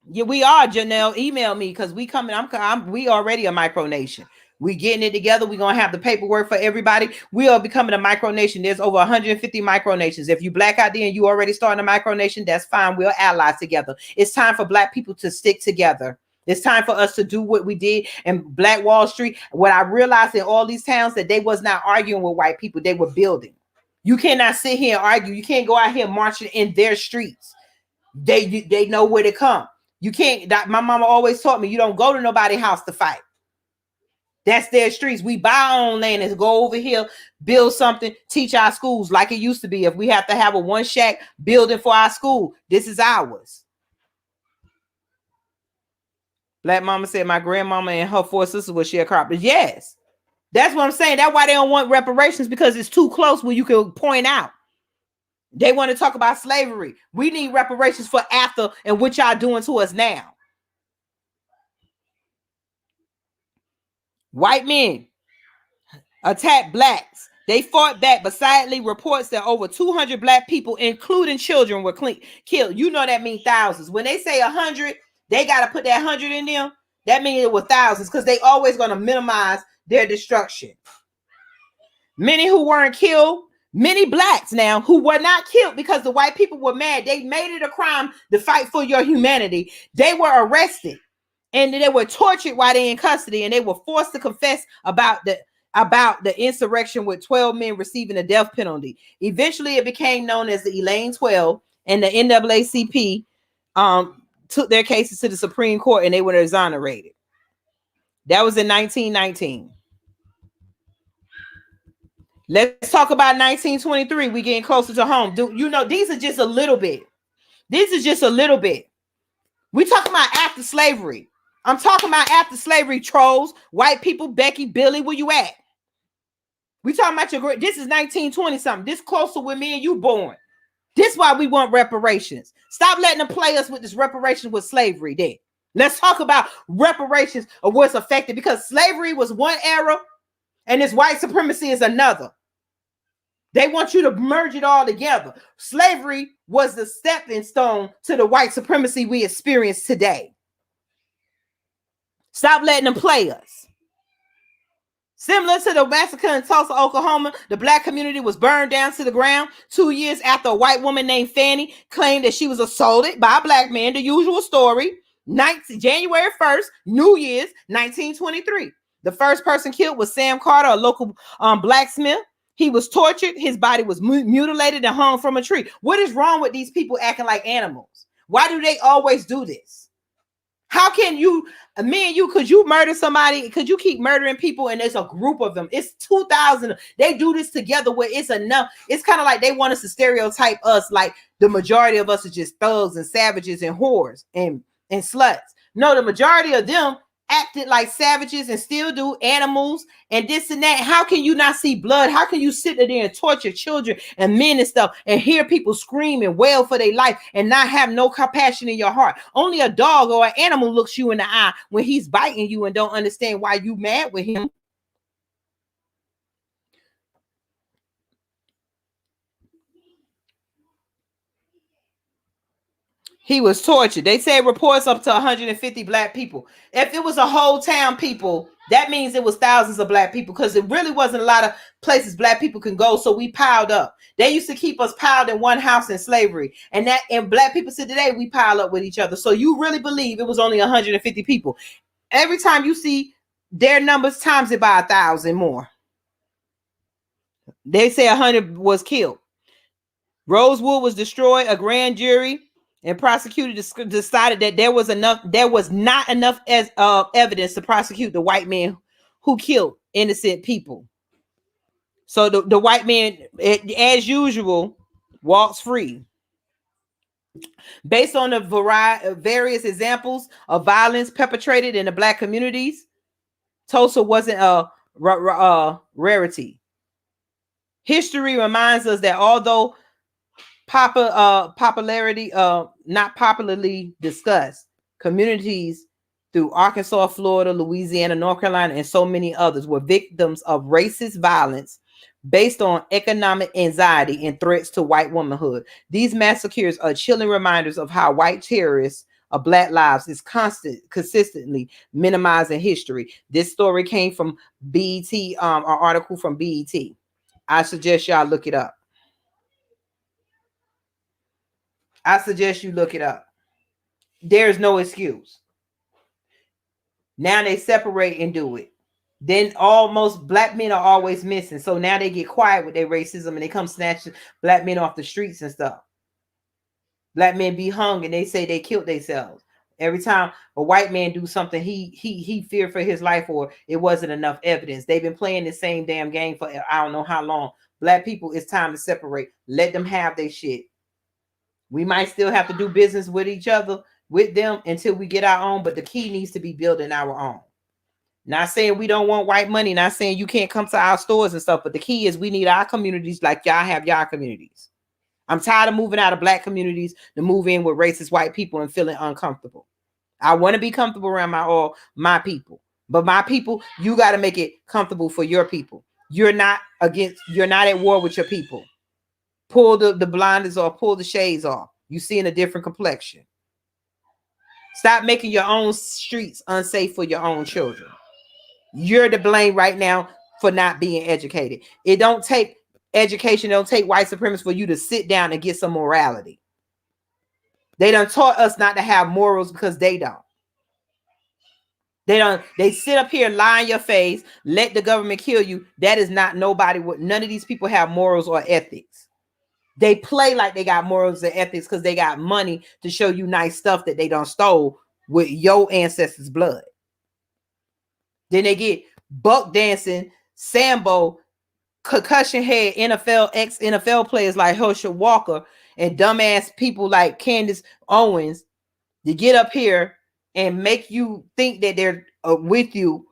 Yeah, we are, Janelle. Email me because we coming. We already a micronation. We getting it together. We're going to have the paperwork for everybody. We are becoming a micronation. There's over 150 micronations. If you black out there and you already starting a micronation, that's fine. We'll ally together. It's time for black people to stick together. It's time for us to do what we did in Black Wall Street. What I realized in all these towns that they was not arguing with white people. They were building. You cannot sit here and argue. You can't go out here marching in their streets. They know where to come. You can't. My mama always taught me you don't go to nobody's house to fight. That's their streets. We buy our own land and go over here, build something, teach our schools like it used to be. If we have to have a one shack building for our school, this is ours. Black mama said my grandmama and her four sisters were sharecroppers. Yes, that's what I'm saying. That's why they don't want reparations, because it's too close where you can point out. They want to talk about slavery. We need reparations for after and what y'all doing to us now. White men attack blacks They fought back, but sadly reports that over 200 black people, including children, were killed. You know that means thousands. When they say 100, they got to put that 100 in there. That means it was thousands, because they always going to minimize their destruction. Many who weren't killed, many blacks now who were not killed because the white people were mad. They made it a crime to fight for your humanity. They were arrested and they were tortured while they in custody, and they were forced to confess about the insurrection, with 12 men receiving a death penalty. Eventually, it became known as the Elaine 12, and the NAACP took their cases to the Supreme Court, and they were exonerated. That was in 1919. Let's talk about 1923. We getting closer to home. You know, these are just a little bit. This is just a little bit. We talking about after slavery. I'm talking about after slavery, trolls, white people, Becky, Billy, where you at? We talking about your great. This is 1920 something. This closer with me and you born. This why we want reparations. Stop letting them play us with this reparations with slavery. Then let's talk about reparations of what's affected, because slavery was one era and this white supremacy is another. They want you to merge it all together. Slavery was the stepping stone to the white supremacy we experience today. Stop letting them play us. Similar to the massacre in Tulsa, Oklahoma, the black community was burned down to the ground 2 years after a white woman named Fanny claimed that she was assaulted by a black man. The usual story. January 1st, New Year's, 1923. The first person killed was Sam Carter, a local blacksmith. He was tortured. His body was mutilated and hung from a tree. What is wrong with these people acting like animals? Why do they always do this? How can you, me and you, could you murder somebody? Could you keep murdering people and there's a group of them? It's 2,000. They do this together where it's enough. It's kind of like they want us to stereotype us like the majority of us are just thugs and savages and whores and sluts. No, the majority of them acted like savages and still do, animals and this and that. How can you not see blood? How can you sit there and torture children and men and stuff and hear people scream and wail for their life and not have no compassion in your heart? Only a dog or an animal looks you in the eye when he's biting you and don't understand why you mad with him. He was tortured. They say reports up to 150 black people. If it was a whole town people, that means it was thousands of black people, because it really wasn't a lot of places black people can go. So we piled up. They used to keep us piled in one house in slavery. And black people said today we pile up with each other. So you really believe it was only 150 people. Every time you see their numbers, times it by 1,000 more. They say 100 was killed. Rosewood was destroyed. A grand jury and prosecutor decided that there was not enough evidence to prosecute the white man who killed innocent people. So the white man, as usual, walks free. Based on the various examples of violence perpetrated in the black communities, Tulsa wasn't a rarity. History reminds us that although popularity not popularly discussed, communities through Arkansas, Florida, Louisiana, North Carolina, and so many others were victims of racist violence based on economic anxiety and threats to white womanhood. These massacres are chilling reminders of how white terrorists of black lives is consistently minimizing history. This story came from BET, an article from BET. I suggest y'all look it up. I suggest you look it up. There's no excuse. Now they separate and do it. Then almost black men are always missing. So now they get quiet with their racism and they come snatching black men off the streets and stuff. Black men be hung and they say they killed themselves. Every time a white man do something, he feared for his life, or it wasn't enough evidence. They've been playing the same damn game for I don't know how long. Black people, it's time to separate. Let them have their shit. We might still have to do business with each other, with them, until we get our own, but the key needs to be building our own. Not saying we don't want white money, not saying you can't come to our stores and stuff, but the key is we need our communities like y'all have y'all communities. I'm tired of moving out of black communities to move in with racist white people and feeling uncomfortable. I want to be comfortable around my people, but my people, you got to make it comfortable for your people. you're not at war with your people. Pull the blinders off, pull the shades off. You seeing a different complexion. Stop making your own streets unsafe for your own children. You're to blame right now for not being educated. It don't take education, don't take white supremacy for you to sit down and get some morality. They done taught us not to have morals because they don't. They sit up here, lie in your face, let the government kill you. That is not nobody. None of these people have morals or ethics. They play like they got morals and ethics because they got money to show you nice stuff that they done stole with your ancestors' blood. Then they get buck dancing, Sambo, concussion head ex-NFL players like Herschel Walker and dumbass people like Candace Owens to get up here and make you think that they're with you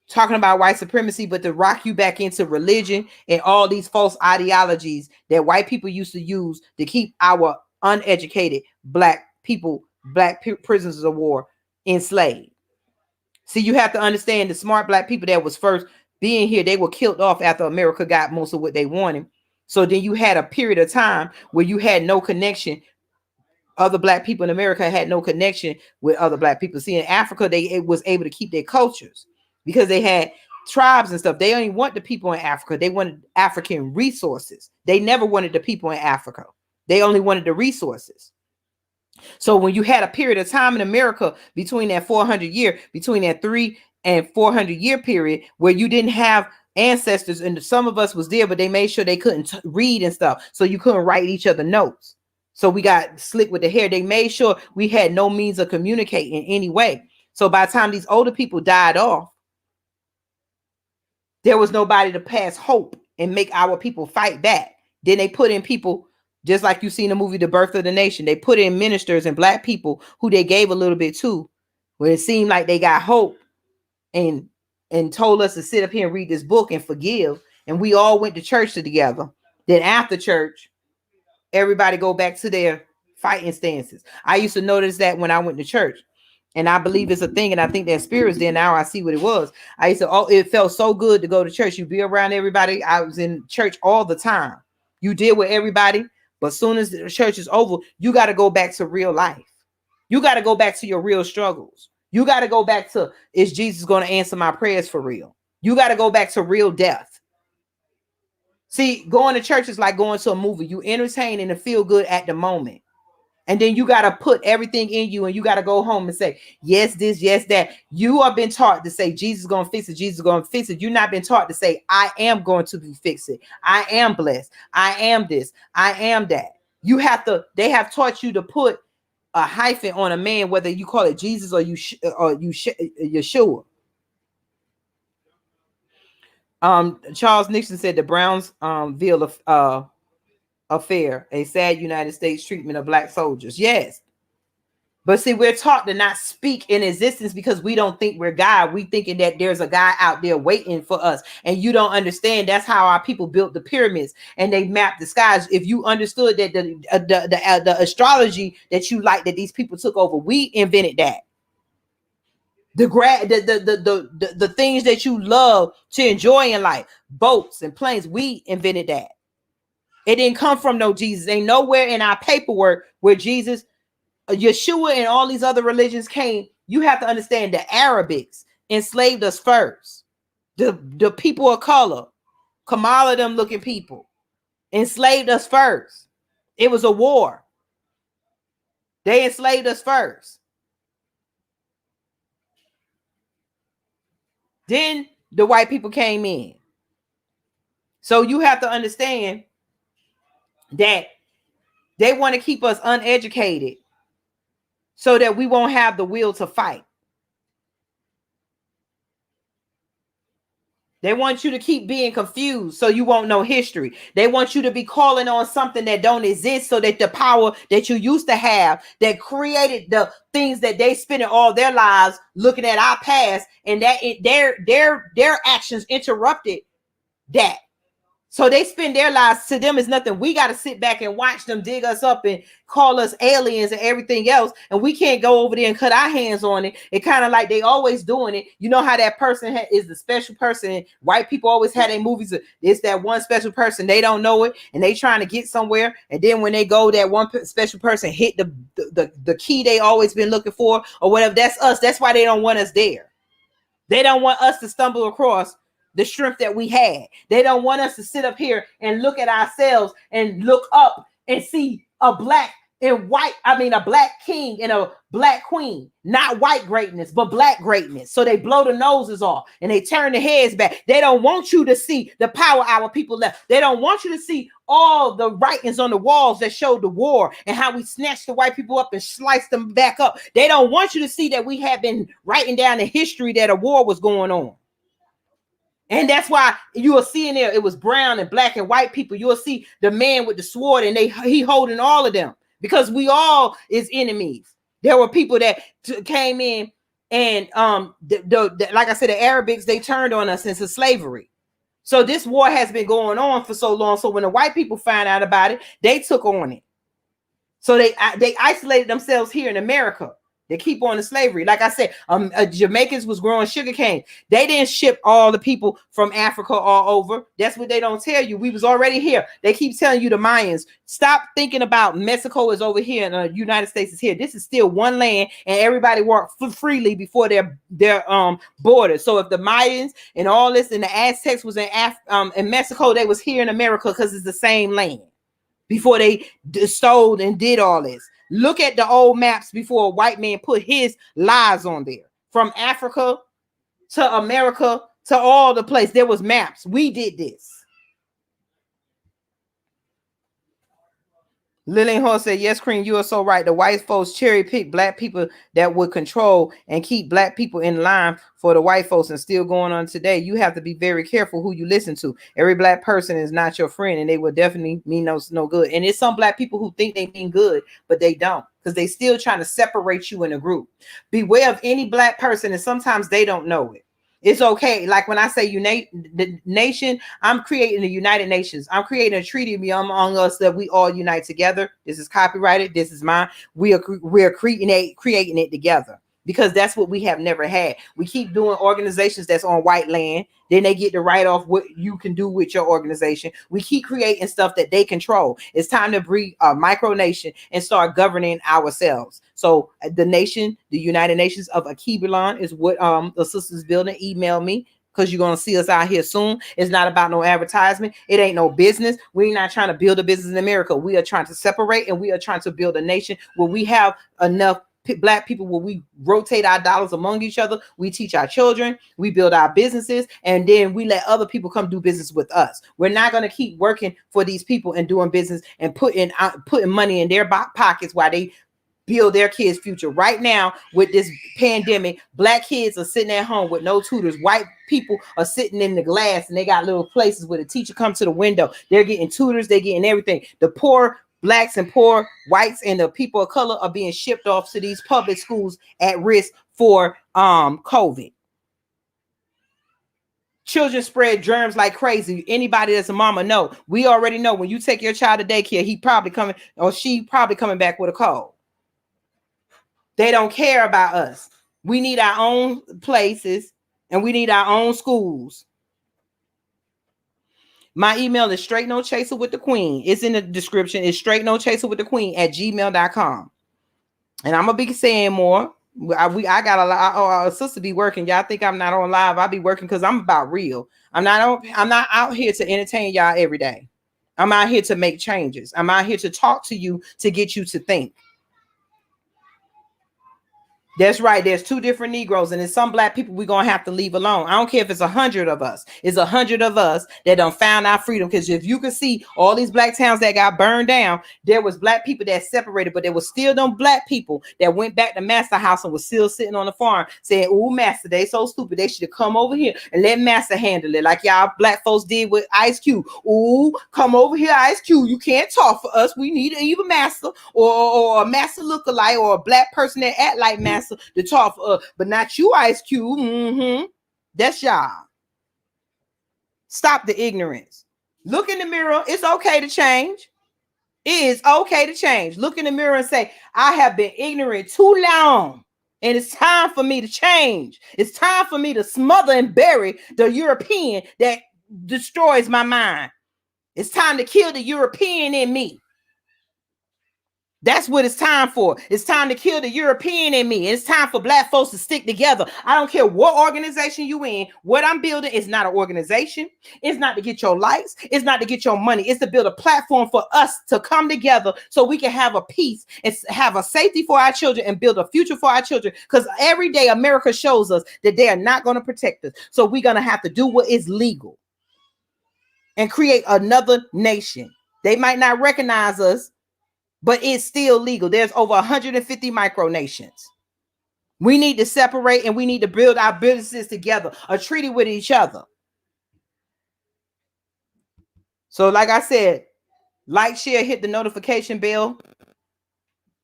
talking about white supremacy, but to rock you back into religion and all these false ideologies that white people used to use to keep our uneducated black people, prisoners of war, enslaved. See, you have to understand the smart black people that was first being here, they were killed off after America got most of what they wanted. So then you had a period of time where you had no connection. Other black people in America had no connection with other black people. See, in Africa, it was able to keep their cultures because they had tribes and stuff. They only want the people in Africa. They wanted African resources. They never wanted the people in Africa. They only wanted the resources. So when you had a period of time in America between that 300 and 400 year period where you didn't have ancestors, and some of us was there, but they made sure they couldn't read and stuff. So you couldn't write each other notes. So we got slick with the hair. They made sure we had no means of communicating in any way. So by the time these older people died off, there was nobody to pass hope and make our people fight back. Then they put in people, just like you see in the movie The Birth of the Nation, they put in ministers and black people who they gave a little bit to, where it seemed like they got hope and told us to sit up here and read this book and forgive. And we all went to church together. Then after church, everybody go back to their fighting stances. I used to notice that when I went to church, and I believe it's a thing, and I think that spirit's there now. I see what it was. I used to, it felt so good to go to church. You be around everybody. I was in church all the time. You deal with everybody, but as soon as the church is over, you got to go back to real life. You got to go back to your real struggles. You got to go back to, is Jesus going to answer my prayers for real? You got to go back to real death. See, going to church is like going to a movie. You entertain and feel good at the moment. And then you got to put everything in you and you got to go home and say, yes, this, yes, that. You have been taught to say, Jesus is going to fix it. Jesus is going to fix it. You're not been taught to say, I am going to fix it. I am blessed. I am this. I am that. You have to, they have taught you to put a hyphen on a man, whether you call it Jesus or Yeshua. Charles Nixon said the Brownsville affair, a sad United States treatment of black soldiers. Yes. But see, we're taught to not speak in existence because we don't think we're God. We thinking that there's a guy out there waiting for us. And you don't understand. That's how our people built the pyramids and they mapped the skies. If you understood that the astrology that you like, that these people took over, we invented that. The things that you love to enjoy in life, boats and planes, we invented that. It didn't come from no Jesus. Ain't nowhere in our paperwork where Jesus, Yeshua, and all these other religions came. You have to understand the Arabics enslaved us first. The people of color, Kamala, them looking people, enslaved us first. It was a war. They enslaved us first. Then the white people came in. So you have to understand that they want to keep us uneducated so that we won't have the will to fight. They want you to keep being confused so you won't know history. They want you to be calling on something that don't exist so that the power that you used to have that created the things that they spending all their lives looking at our past, and that their actions interrupted that. So they spend their lives, to them is nothing. We got to sit back and watch them dig us up and call us aliens and everything else. And we can't go over there and cut our hands on it. It kind of like they always doing it. You know how that person is the special person. White people always had their movies. It's that one special person. They don't know it and they trying to get somewhere. And then when they go, that one special person hit the key they always been looking for or whatever. That's us. That's why they don't want us there. They don't want us to stumble across the strength that we had. They don't want us to sit up here and look at ourselves and look up and see a black and white, a black king and a black queen, not white greatness, but black greatness. So they blow the noses off and they turn the heads back. They don't want you to see the power our people left. They don't want you to see all the writings on the walls that showed the war and how we snatched the white people up and sliced them back up. They don't want you to see that we have been writing down the history that a war was going on. And that's why you will see in there, it was brown and black and white people. You'll see the man with the sword and he holding all of them because we all is enemies. There were people that came in and like I said, the Arabics, they turned on us into slavery. So this war has been going on for so long. So when the white people find out about it, they took on it. So they isolated themselves here in America. They keep on the slavery. Like I said, Jamaicans was growing sugarcane. They didn't ship all the people from Africa all over. That's what they don't tell you. We was already here. They keep telling you the Mayans. Stop thinking about Mexico is over here and the United States is here. This is still one land, and everybody walked freely before their borders. So if the Mayans and all this and the Aztecs was in Mexico, they was here in America because it's the same land before they stole and did all this. Look at the old maps before a white man put his lies on there. From Africa to America to all the place. There was maps. We did this. Lillian Hall said, yes, Cream, you are so right. The white folks cherry pick black people that would control and keep black people in line for the white folks, and still going on today. You have to be very careful who you listen to. Every black person is not your friend, and they will definitely mean no good. And it's some black people who think they mean good, but they don't, because they still trying to separate you in a group. Beware of any black person, and sometimes they don't know it. It's okay. Like when I say the nation, I'm creating the United Nations. I'm creating a treaty among us that we all unite together. This is copyrighted. This is mine. We are creating it together, because that's what we have never had. We keep doing organizations that's on white land. Then they get to write off what you can do with your organization. We keep creating stuff that they control. It's time to breed a micronation and start governing ourselves. So the nation, the United Nations of Akibalon, is what the sisters building. Email me, because you're going to see us out here soon. It's not about no advertisement. It ain't no business. We're not trying to build a business in America. We are trying to separate, and we are trying to build a nation where we have enough black people, where we rotate our dollars among each other. We teach our children, we build our businesses, and then we let other people come do business with us. We're not going to keep working for these people and doing business and putting money in their pockets while they build their kids' future. Right now, with this pandemic, black kids are sitting at home with no tutors. White people are sitting in the glass, and they got little places where the teacher comes to the window. They're getting tutors. They're getting everything. The poor blacks and poor whites and the people of color are being shipped off to these public schools at risk for COVID. Children spread germs like crazy. Anybody that's a mama know. We already know when you take your child to daycare, he probably coming, or she probably coming back with a cold. They don't care about us. We need our own places, and we need our own schools. My email is straight no chaser with the queen. It's in the description. It's straight no chaser with the queen at gmail.com. And I'm gonna be saying more. I got a lot. A sister be working. Y'all think I'm not on live? I be working because I'm about real. I'm not out here to entertain y'all every day. I'm out here to make changes. I'm out here to talk to you, to get you to think. That's right. There's two different Negroes, and it's some black people we're going to have to leave alone. I don't care if it's 100 of us. It's 100 of us that done found our freedom. Because if you can see all these black towns that got burned down, there was black people that separated, but there was still them black people that went back to Master House and was still sitting on the farm saying, "Ooh, Master, they so stupid. They should have come over here and let Master handle it like y'all black folks did with Ice Cube. Ooh, come over here, Ice Cube. You can't talk for us. We need either Master or a Master lookalike or a black person that act like Master to talk for us, but not you, Ice Cube. That's y'all. Stop the ignorance. Look in the mirror. It's okay to change. It is okay to change. Look in the mirror and say, I have been ignorant too long. And it's time for me to change. It's time for me to smother and bury the European that destroys my mind. It's time to kill the European in me. That's what it's time for. It's time to kill the European in me. It's time for Black folks to stick together. I don't care what organization you in. What I'm building is not an organization. It's not to get your likes. It's not to get your money. It's to build a platform for us to come together so we can have a peace and have a safety for our children and build a future for our children. Because every day America shows us that they are not going to protect us. So we're going to have to do what is legal and create another nation. They might not recognize us, but it's still legal. There's over 150 micronations. We need to separate and we need to build our businesses together, a treaty with each other. So like I said, like, share, hit the notification bell.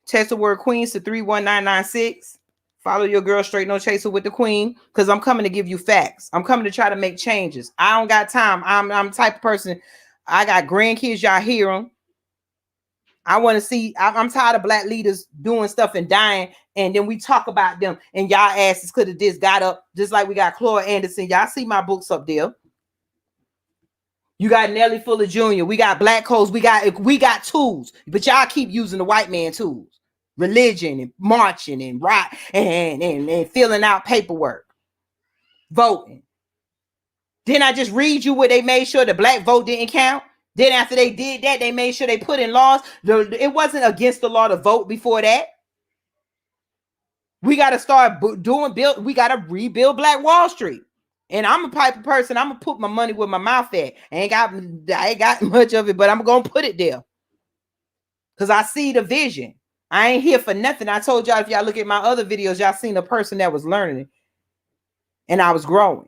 Text the word Queens to 31996. Follow your girl Straight No Chaser with the Queen, because I'm coming to give you facts. I'm coming to try to make changes. I don't got time. I'm the type of person, I got grandkids, y'all hear them. I want to see, I'm tired of Black leaders doing stuff and dying, and then we talk about them, and y'all asses could have just got up, just like we got Clora Anderson. Y'all see my books up there. You got Nellie Fuller Jr., we got Black codes, we got tools, but y'all keep using the white man tools. Religion and marching and right and filling out paperwork, voting. Then I just read you where they made sure the Black vote didn't count. Then after they did that, they made sure they put in laws. It wasn't against the law to vote before that. We got to start we got to rebuild Black Wall Street. And I'm a type of person, I'm going to put my money where my mouth at. I ain't got much of it, but I'm going to put it there. Because I see the vision. I ain't here for nothing. I told y'all, if y'all look at my other videos, y'all seen a person that was learning it. And I was growing.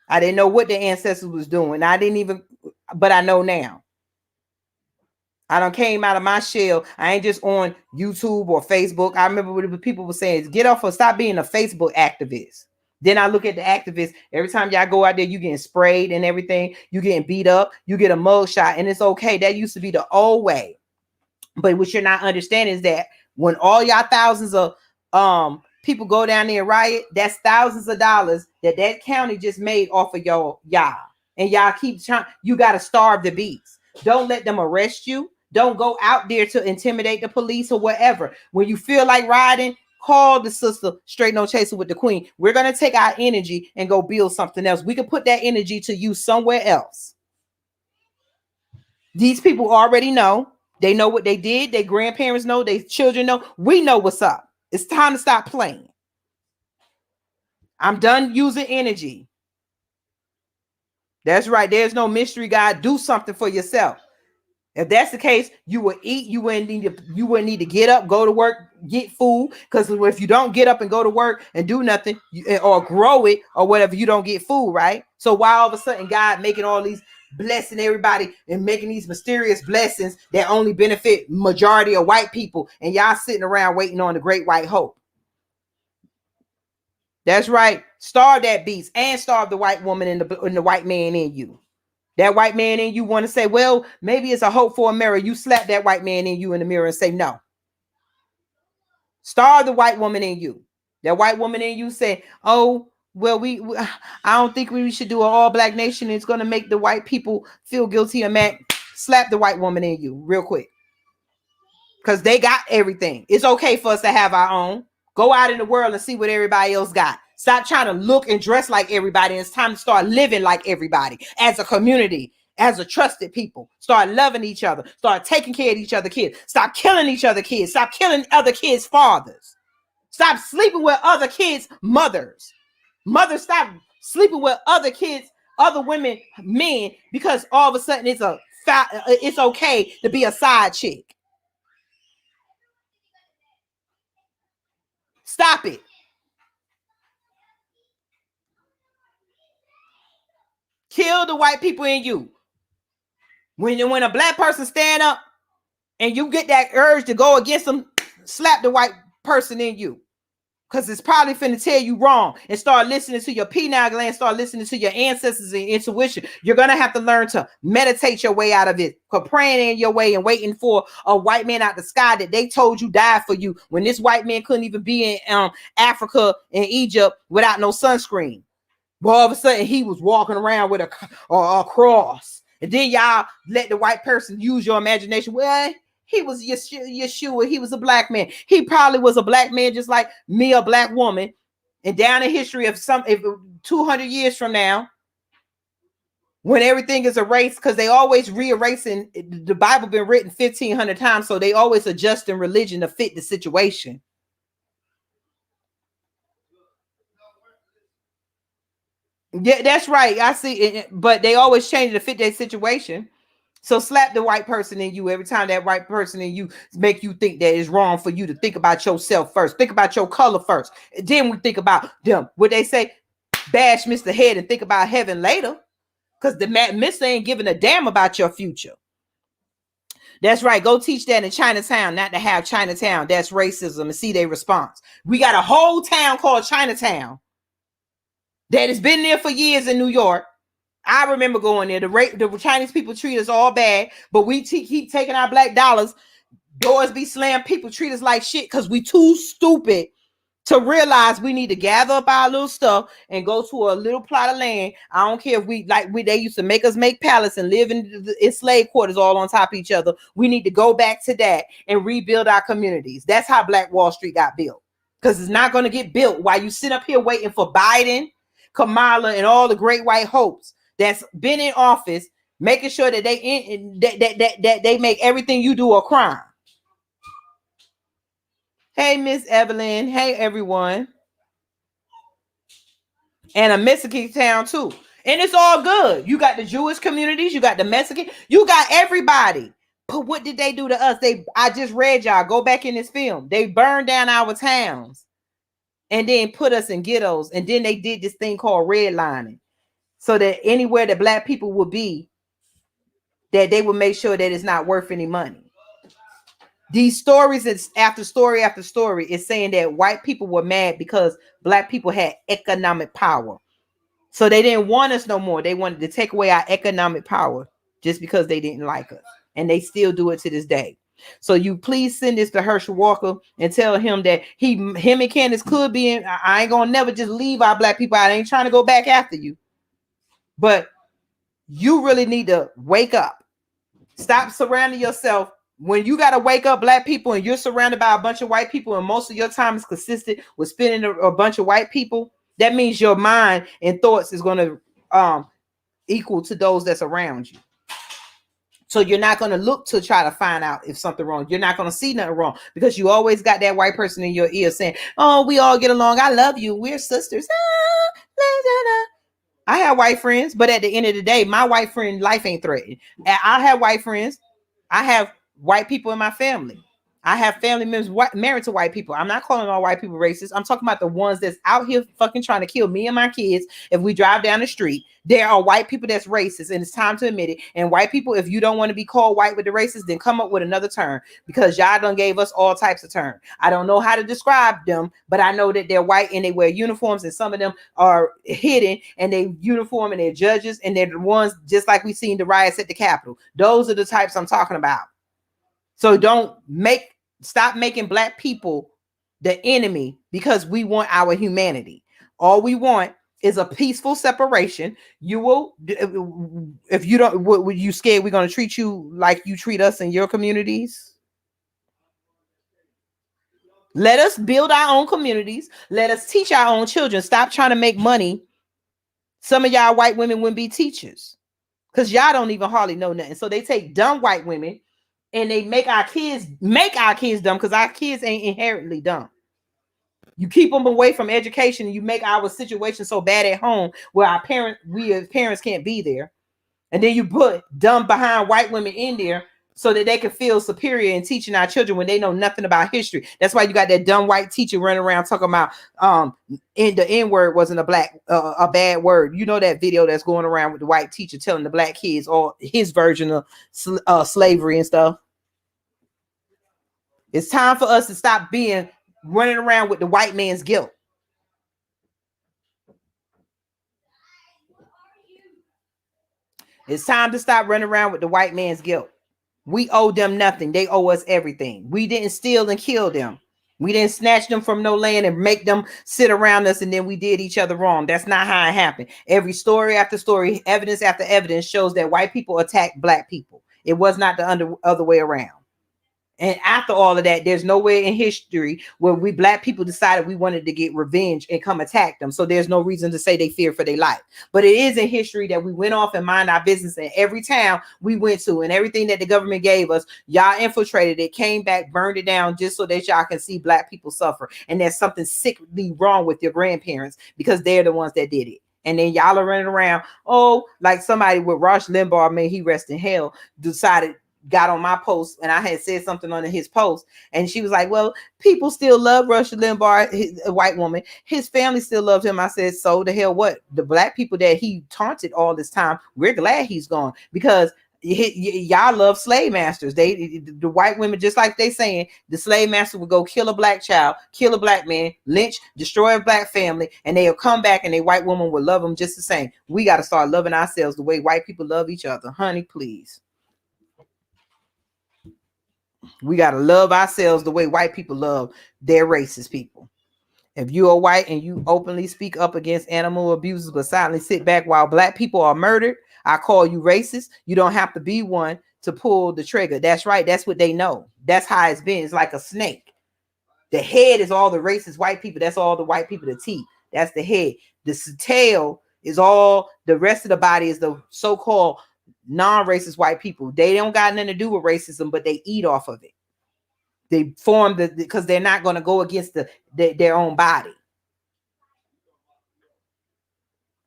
I didn't know what the ancestors was doing. But I know now. I done came out of my shell. I ain't just on YouTube or Facebook. I remember what people were saying, get off or stop being a Facebook activist. Then I look at the activists. Every time y'all go out there, you getting sprayed and everything. You getting beat up. You get a mug shot, and it's okay. That used to be the old way. But what you're not understanding is that when all y'all thousands of people go down there and riot, that's thousands of dollars that county just made off of y'all. And y'all keep trying. You got to starve the beats. Don't let them arrest you. Don't go out there to intimidate the police or whatever. When you feel like riding, call the sister Straight No Chaser with the Queen. We're going to take our energy and go build something else. We can put that energy to use somewhere else. These people already know. They know what they did. Their grandparents know. Their children know. We know what's up. It's time to stop playing. I'm done using energy. That's right. There's no mystery, God. Do something for yourself. If that's the case, you will eat. You wouldn't need to get up, go to work, get food. Because if you don't get up and go to work and do nothing, or grow it or whatever, you don't get food, right? So why all of a sudden God making all these, blessing everybody and making these mysterious blessings that only benefit majority of white people, and y'all sitting around waiting on the great white hope? That's right. Starve that beast and starve the white woman and the white man in you. That white man in you want to say, well, maybe it's a hope for America. You slap that white man in you in the mirror and say, no. Starve the white woman in you. That white woman in you say, oh, well, I don't think we should do an all Black nation. It's going to make the white people feel guilty and mad. Slap the white woman in you real quick. Because they got everything. It's okay for us to have our own. Go out in the world and see what everybody else got. Stop trying to look and dress like everybody. It's time to start living like everybody as a community, as a trusted people. Start loving each other. Start taking care of each other kids. Stop killing each other kids. Stop killing other kids' fathers. Stop sleeping with other kids' mothers. Mothers, stop sleeping with other kids, other women, men, because all of a sudden it's okay to be a side chick. Stop it. Kill the white people in you. When a Black person stand up and you get that urge to go against them, slap the white person in you. Because it's probably finna tell you wrong, and start listening to your pineal gland, start listening to your ancestors and intuition. You're gonna have to learn to meditate your way out of it, praying in your way and waiting for a white man out the sky that they told you died for you, when this white man couldn't even be in Africa and Egypt without no sunscreen. But all of a sudden he was walking around with a cross, and then y'all let the white person use your imagination. Well, he was Yeshua. He was a black man. He probably was a black man just like me, a black woman. And down in history of 200 years from now, when everything is erased, because they always re-erasing, the Bible been written 1,500 times, so they always adjusting religion to fit the situation. Yeah, that's right. I see it, but they always change it to fit their situation. So slap the white person in you every time that white person in you make you think that it's wrong for you to think about yourself first. Think about your color first. Then we think about them. What they say, bash Mr. Head and think about heaven later. Because the Mr. ain't giving a damn about your future. That's right. Go teach that in Chinatown, not to have Chinatown. That's racism, and see their response. We got a whole town called Chinatown that has been there for years in New York. I remember going there. The Chinese people treat us all bad, but we keep taking our black dollars. Doors be slammed. People treat us like shit because we too stupid to realize we need to gather up our little stuff and go to a little plot of land. I don't care if they used to make us make palace and live in slave quarters all on top of each other. We need to go back to that and rebuild our communities. That's how Black Wall Street got built, because it's not going to get built while you sit up here waiting for Biden, Kamala, and all the great white hopes that's been in office, making sure that they make everything you do a crime. Hey, Miss Evelyn. Hey, everyone. And a Mexican town too. And it's all good. You got the Jewish communities, you got the Mexican, you got everybody. But what did they do to us? I just read y'all. Go back in this film. They burned down our towns and then put us in ghettos. And then they did this thing called redlining, so that anywhere that black people would be, that they would make sure that it's not worth any money. These stories, it's after story after story, is saying that white people were mad because black people had economic power. So they didn't want us no more. They wanted to take away our economic power just because they didn't like us. And they still do it to this day. So you please send this to Herschel Walker and tell him that him and Candace could be in. I ain't gonna never just leave our black people out. I ain't trying to go back after you. But you really need to wake up. Stop surrounding yourself. When you got to wake up, black people, and you're surrounded by a bunch of white people, and most of your time is consistent with spending a bunch of white people, that means your mind and thoughts is going to equal to those that's around you. So you're not going to look to try to find out if something wrong. You're not going to see nothing wrong, because you always got that white person in your ear saying, oh, we all get along. I love you. We're sisters. I have white friends, but at the end of the day, my white friend life ain't threatened. I have white friends. I have white people in my family. I have family members married to white people. I'm not calling all white people racist. I'm talking about the ones that's out here fucking trying to kill me and my kids. If we drive down the street, there are white people that's racist, and it's time to admit it. And white people, if you don't want to be called white with the racist, then come up with another term, because y'all done gave us all types of terms. I don't know how to describe them, but I know that they're white and they wear uniforms, and some of them are hidden and they uniform and they're judges, and they're the ones just like we seen the riots at the Capitol. Those are the types I'm talking about. So stop making black people the enemy, because we want our humanity. All we want is a peaceful separation. You will, if you don't, would you scared we're going to treat you like you treat us in your communities? Let us build our own communities. Let us teach our own children. Stop trying to make money. Some of y'all white women wouldn't be teachers, because y'all don't even hardly know nothing. So they take dumb white women and they make our kids dumb, because our kids ain't inherently dumb. You keep them away from education, and you make our situation so bad at home where we as parents can't be there. And then you put dumb behind white women in there so that they can feel superior in teaching our children when they know nothing about history. That's why you got that dumb white teacher running around talking about the N-word wasn't a bad word. You know that video that's going around with the white teacher telling the black kids all his version of slavery and stuff. It's time for us to stop being running around with the white man's guilt. It's time to stop running around with the white man's guilt. We owe them nothing. They owe us everything. We didn't steal and kill them. We didn't snatch them from no land and make them sit around us and then we did each other wrong. That's not how it happened. Every story after story, evidence after evidence shows that white people attacked black people. It was not the other way around. And after all of that, there's nowhere in history where we black people decided we wanted to get revenge and come attack them. So there's no reason to say they fear for their life. But it is in history that we went off and mind our business in every town we went to, and everything that the government gave us, y'all infiltrated it, came back, burned it down just so that y'all can see black people suffer. And there's something sickly wrong with your grandparents because they're the ones that did it. And then y'all are running around, oh, like somebody with Rush Limbaugh, may he rest in hell, got on my post and I had said something on his post, and she was like, well, people still love Rush Limbaugh, a white woman. His family still loved him. I said, so the hell what? The black people that he taunted all this time, we're glad he's gone because y'all love slave masters. The white women, just like they saying, the slave master would go kill a black child, kill a black man, lynch, destroy a black family, and they'll come back and a white woman will love them just the same. We got to start loving ourselves the way white people love each other. Honey, please. We got to love ourselves the way white people love their racist people. If you are white and you openly speak up against animal abuses but silently sit back while black people are murdered, I call you racist. You don't have to be one to pull the trigger. That's right. That's what they know. That's how it's been. It's like a snake. The head is all the racist white people. That's all the white people, the teeth. That's the head. The tail is all, the rest of the body is the so-called non-racist white people. They don't got nothing to do with racism, but they eat off of it. They form because they're not going to go against their own body.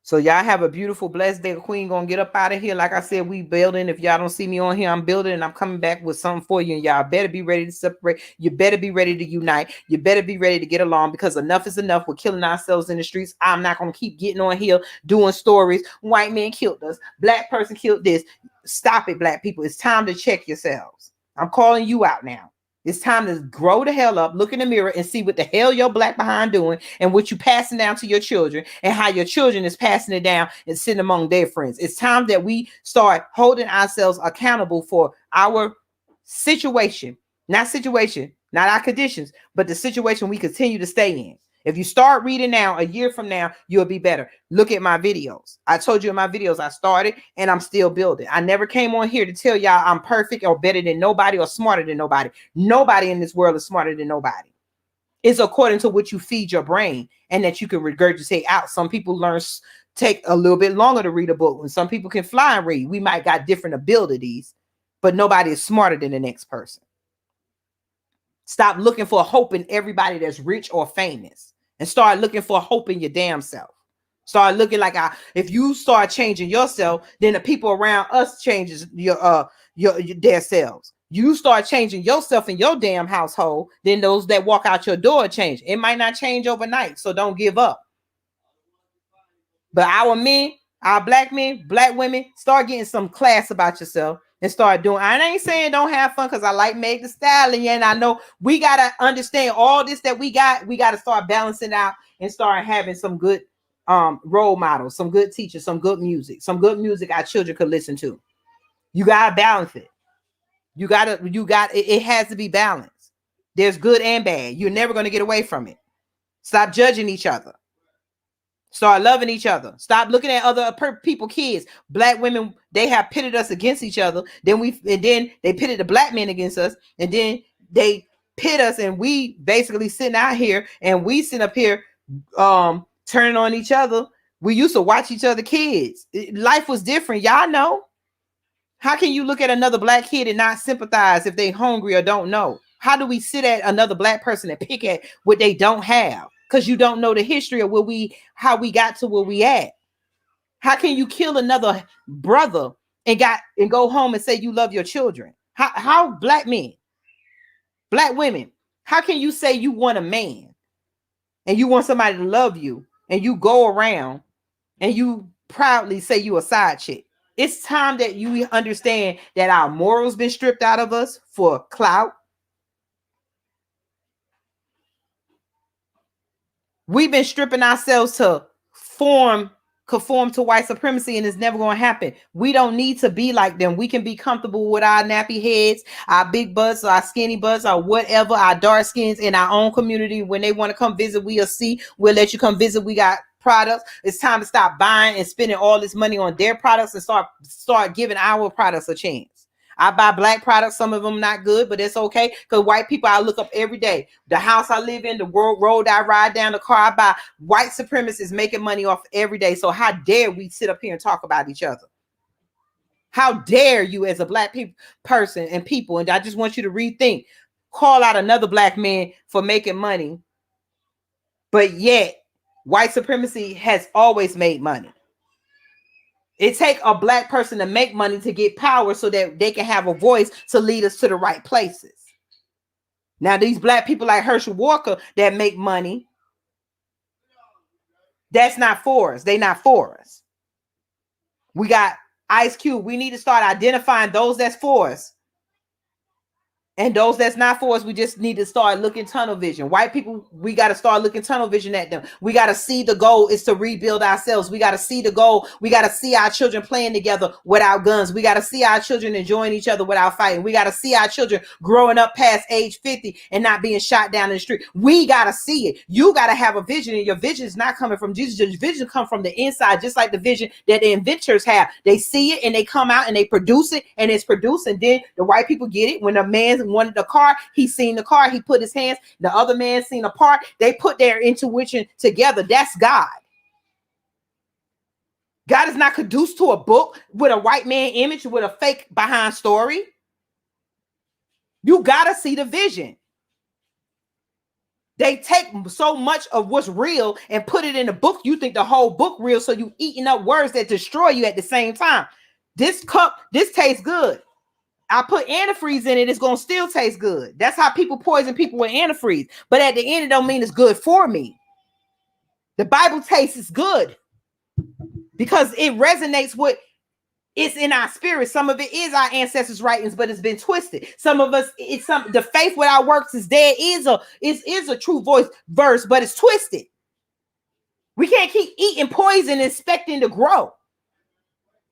So y'all have a beautiful, blessed day. Queen gonna get up out of here. Like I said, we building. If y'all don't see me on here, I'm building and I'm coming back with something for you. And y'all better be ready to separate. You better be ready to unite. You better be ready to get along because enough is enough. We're killing ourselves in the streets. I'm not gonna keep getting on here doing stories. White man killed us. Black person killed this. Stop it, black people. It's time to check yourselves. I'm calling you out now. It's time to grow the hell up, look in the mirror and see what the hell your black behind doing and what you passing down to your children and how your children is passing it down and sitting among their friends. It's time that we start holding ourselves accountable for our situation, not our conditions, but the situation we continue to stay in. If you start reading now, a year from now, you'll be better. Look at my videos. I told you in my videos, I started and I'm still building. I never came on here to tell y'all I'm perfect or better than nobody or smarter than nobody. Nobody in this world is smarter than nobody. It's according to what you feed your brain and that you can regurgitate out. Some people take a little bit longer to read a book, and some people can fly and read. We might got different abilities, but nobody is smarter than the next person. Stop looking for hope in everybody that's rich or famous and start looking for hope in your damn self. Start looking like if you start changing yourself, then the people around us changes their selves. You start changing yourself in your damn household, then those that walk out your door change. It might not change overnight, so don't give up. But our men, our black men, black women, start getting some class about yourself and start doing. I ain't saying don't have fun because I like Meg the Stallion. And I know we got to understand all this that we got. We got to start balancing out and start having some good role models, some good teachers, some good music our children could listen to. You got to balance it. It has to be balanced. There's good and bad. You're never going to get away from it. Stop judging each other. Start loving each other. Stop looking at other people, kids. Black women, they have pitted us against each other. Then they pitted the black men against us. And then they pit us and we basically sitting out here and we sit up here turning on each other. We used to watch each other kids. Life was different. Y'all know. How can you look at another black kid and not sympathize if they hungry or don't know? How do we sit at another black person and pick at what they don't have? Because you don't know the history of how we got to where we at. How can you kill another brother and go home and say you love your children? How black men, black women, how can you say you want a man and you want somebody to love you and you go around and you proudly say you a side chick? It's time that you understand that our morals been stripped out of us for clout. We've been stripping ourselves to conform to white supremacy, and it's never going to happen. We don't need to be like them. We can be comfortable with our nappy heads, our big butts, our skinny butts, or whatever, our dark skins in our own community. When they want to come visit, we'll let you come visit. We got products. It's time to stop buying and spending all this money on their products and start giving our products a chance. I buy black products. Some of them not good, but it's okay. Because white people, I look up every day. The house I live in, the road I ride down, the car I buy, white supremacists making money off every day. So how dare we sit up here and talk about each other? How dare you as a black person and people? And I just want you to rethink. Call out another black man for making money. But yet, white supremacy has always made money. It takes a black person to make money to get power so that they can have a voice to lead us to the right places. Now, these black people like Herschel Walker that make money, that's not for us. They're not for us. We got Ice Cube. We need to start identifying those that's for us. And those that's not for us, we just need to start looking tunnel vision. White people, we got to start looking tunnel vision at them. We got to see the goal is to rebuild ourselves. We got to see the goal. We got to see our children playing together without guns. We got to see our children enjoying each other without fighting. We got to see our children growing up past age 50 and not being shot down in the street. We got to see it. You got to have a vision, and your vision is not coming from Jesus. Your vision comes from the inside, just like the vision that the inventors have. They see it and they come out and they produce it, and it's produced. And then the white people get it. When a man wanted the car, he seen the car, he put his hands, the other man seen a part, they put their intuition together. That's God. God is not conduced to a book with a white man image with a fake behind story. You gotta see the vision. They take so much of what's real and put it in a book. You think the whole book real, so you eating up words that destroy you at the same time. This cup, this tastes good. I put antifreeze in it, it's going to still taste good. That's how people poison people with antifreeze. But at the end, it don't mean it's good for me. The Bible tastes good because it resonates with it's in our spirit. Some of it is our ancestors' writings, but it's been twisted. Some of us, the faith without works is dead is a true verse, but it's twisted. We can't keep eating poison and expecting to grow.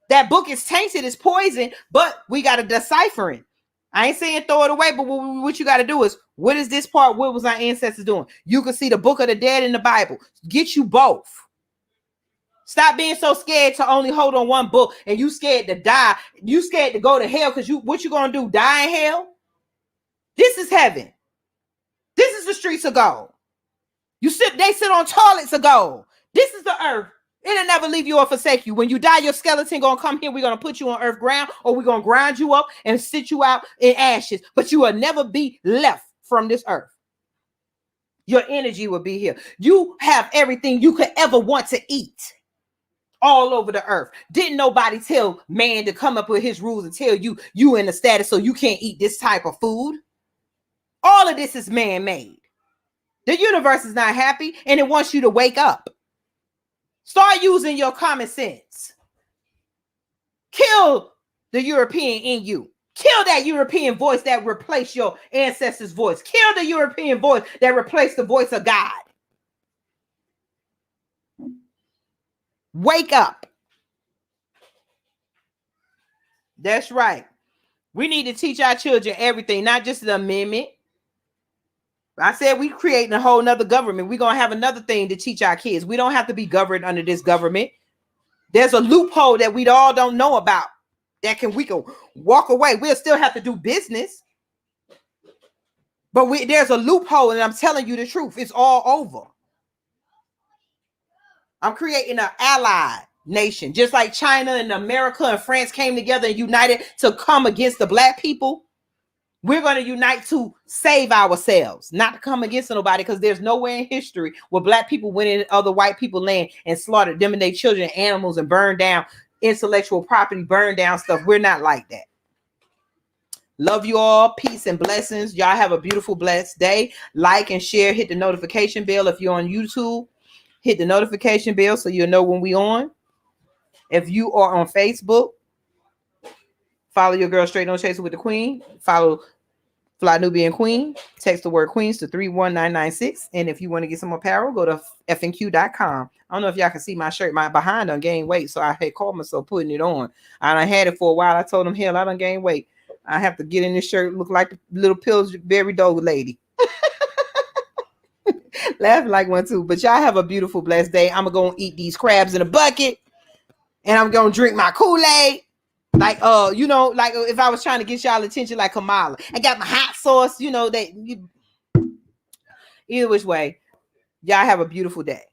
That book is tainted, it's poison, but we got to decipher it. I ain't saying throw it away, but what you got to do is, what is this part? What was our ancestors doing? You can see the book of the dead in the Bible. Get you both. Stop being so scared to only hold on one book, and you scared to die. You scared to go to hell because what you going to do? Die in hell? This is heaven. This is the streets of gold. They sit on toilets of gold. This is the earth. It'll never leave you or forsake you. When you die, your skeleton gonna come here. We're gonna put you on earth ground, or we're gonna grind you up and sit you out in ashes. But you will never be left from this earth. Your energy will be here. You have everything you could ever want to eat all over the earth. Didn't nobody tell man to come up with his rules and tell you in the status so you can't eat this type of food? All of this is man-made. The universe is not happy, and it wants you to wake up. Start using your common sense. Kill the European in you. Kill that European voice that replaced your ancestors' voice. Kill the European voice that replaced the voice of God. Wake up. That's right. We need to teach our children everything, not just the amendment. I said we creating a whole nother government. We're going to have another thing to teach our kids. We don't have to be governed under this government. There's a loophole that we all don't know about that we can walk away. We'll still have to do business. But there's a loophole, and I'm telling you the truth. It's all over. I'm creating an ally nation. Just like China and America and France came together and united to come against the black people. We're going to unite to save ourselves, not to come against nobody, because there's nowhere in history where black people went in other white people's land and slaughtered them and their children, animals, and burned down intellectual property, burned down stuff. We're not like that. Love you all. Peace and blessings. Y'all have a beautiful, blessed day. Like and share. Hit the notification bell. If you're on YouTube, hit the notification bell so you'll know when we on. If you are on Facebook, follow your girl Straight No Chaser with the Queen. Follow Fly Nubian Queen. Text the word Queens to 31996. And if you want to get some apparel, go to fnq.com. I don't know if y'all can see my shirt. My behind done gained weight, so I had called myself putting it on. And I had it for a while. I told them, hell, I done gained weight. I have to get in this shirt, look like the little Pillsbury Doughboy lady. Laugh like one too. But y'all have a beautiful, blessed day. I'm gonna eat these crabs in a bucket, and I'm gonna drink my Kool-Aid. Like, like if I was trying to get y'all attention, like Kamala, I got my hot sauce. Either which way, y'all have a beautiful day.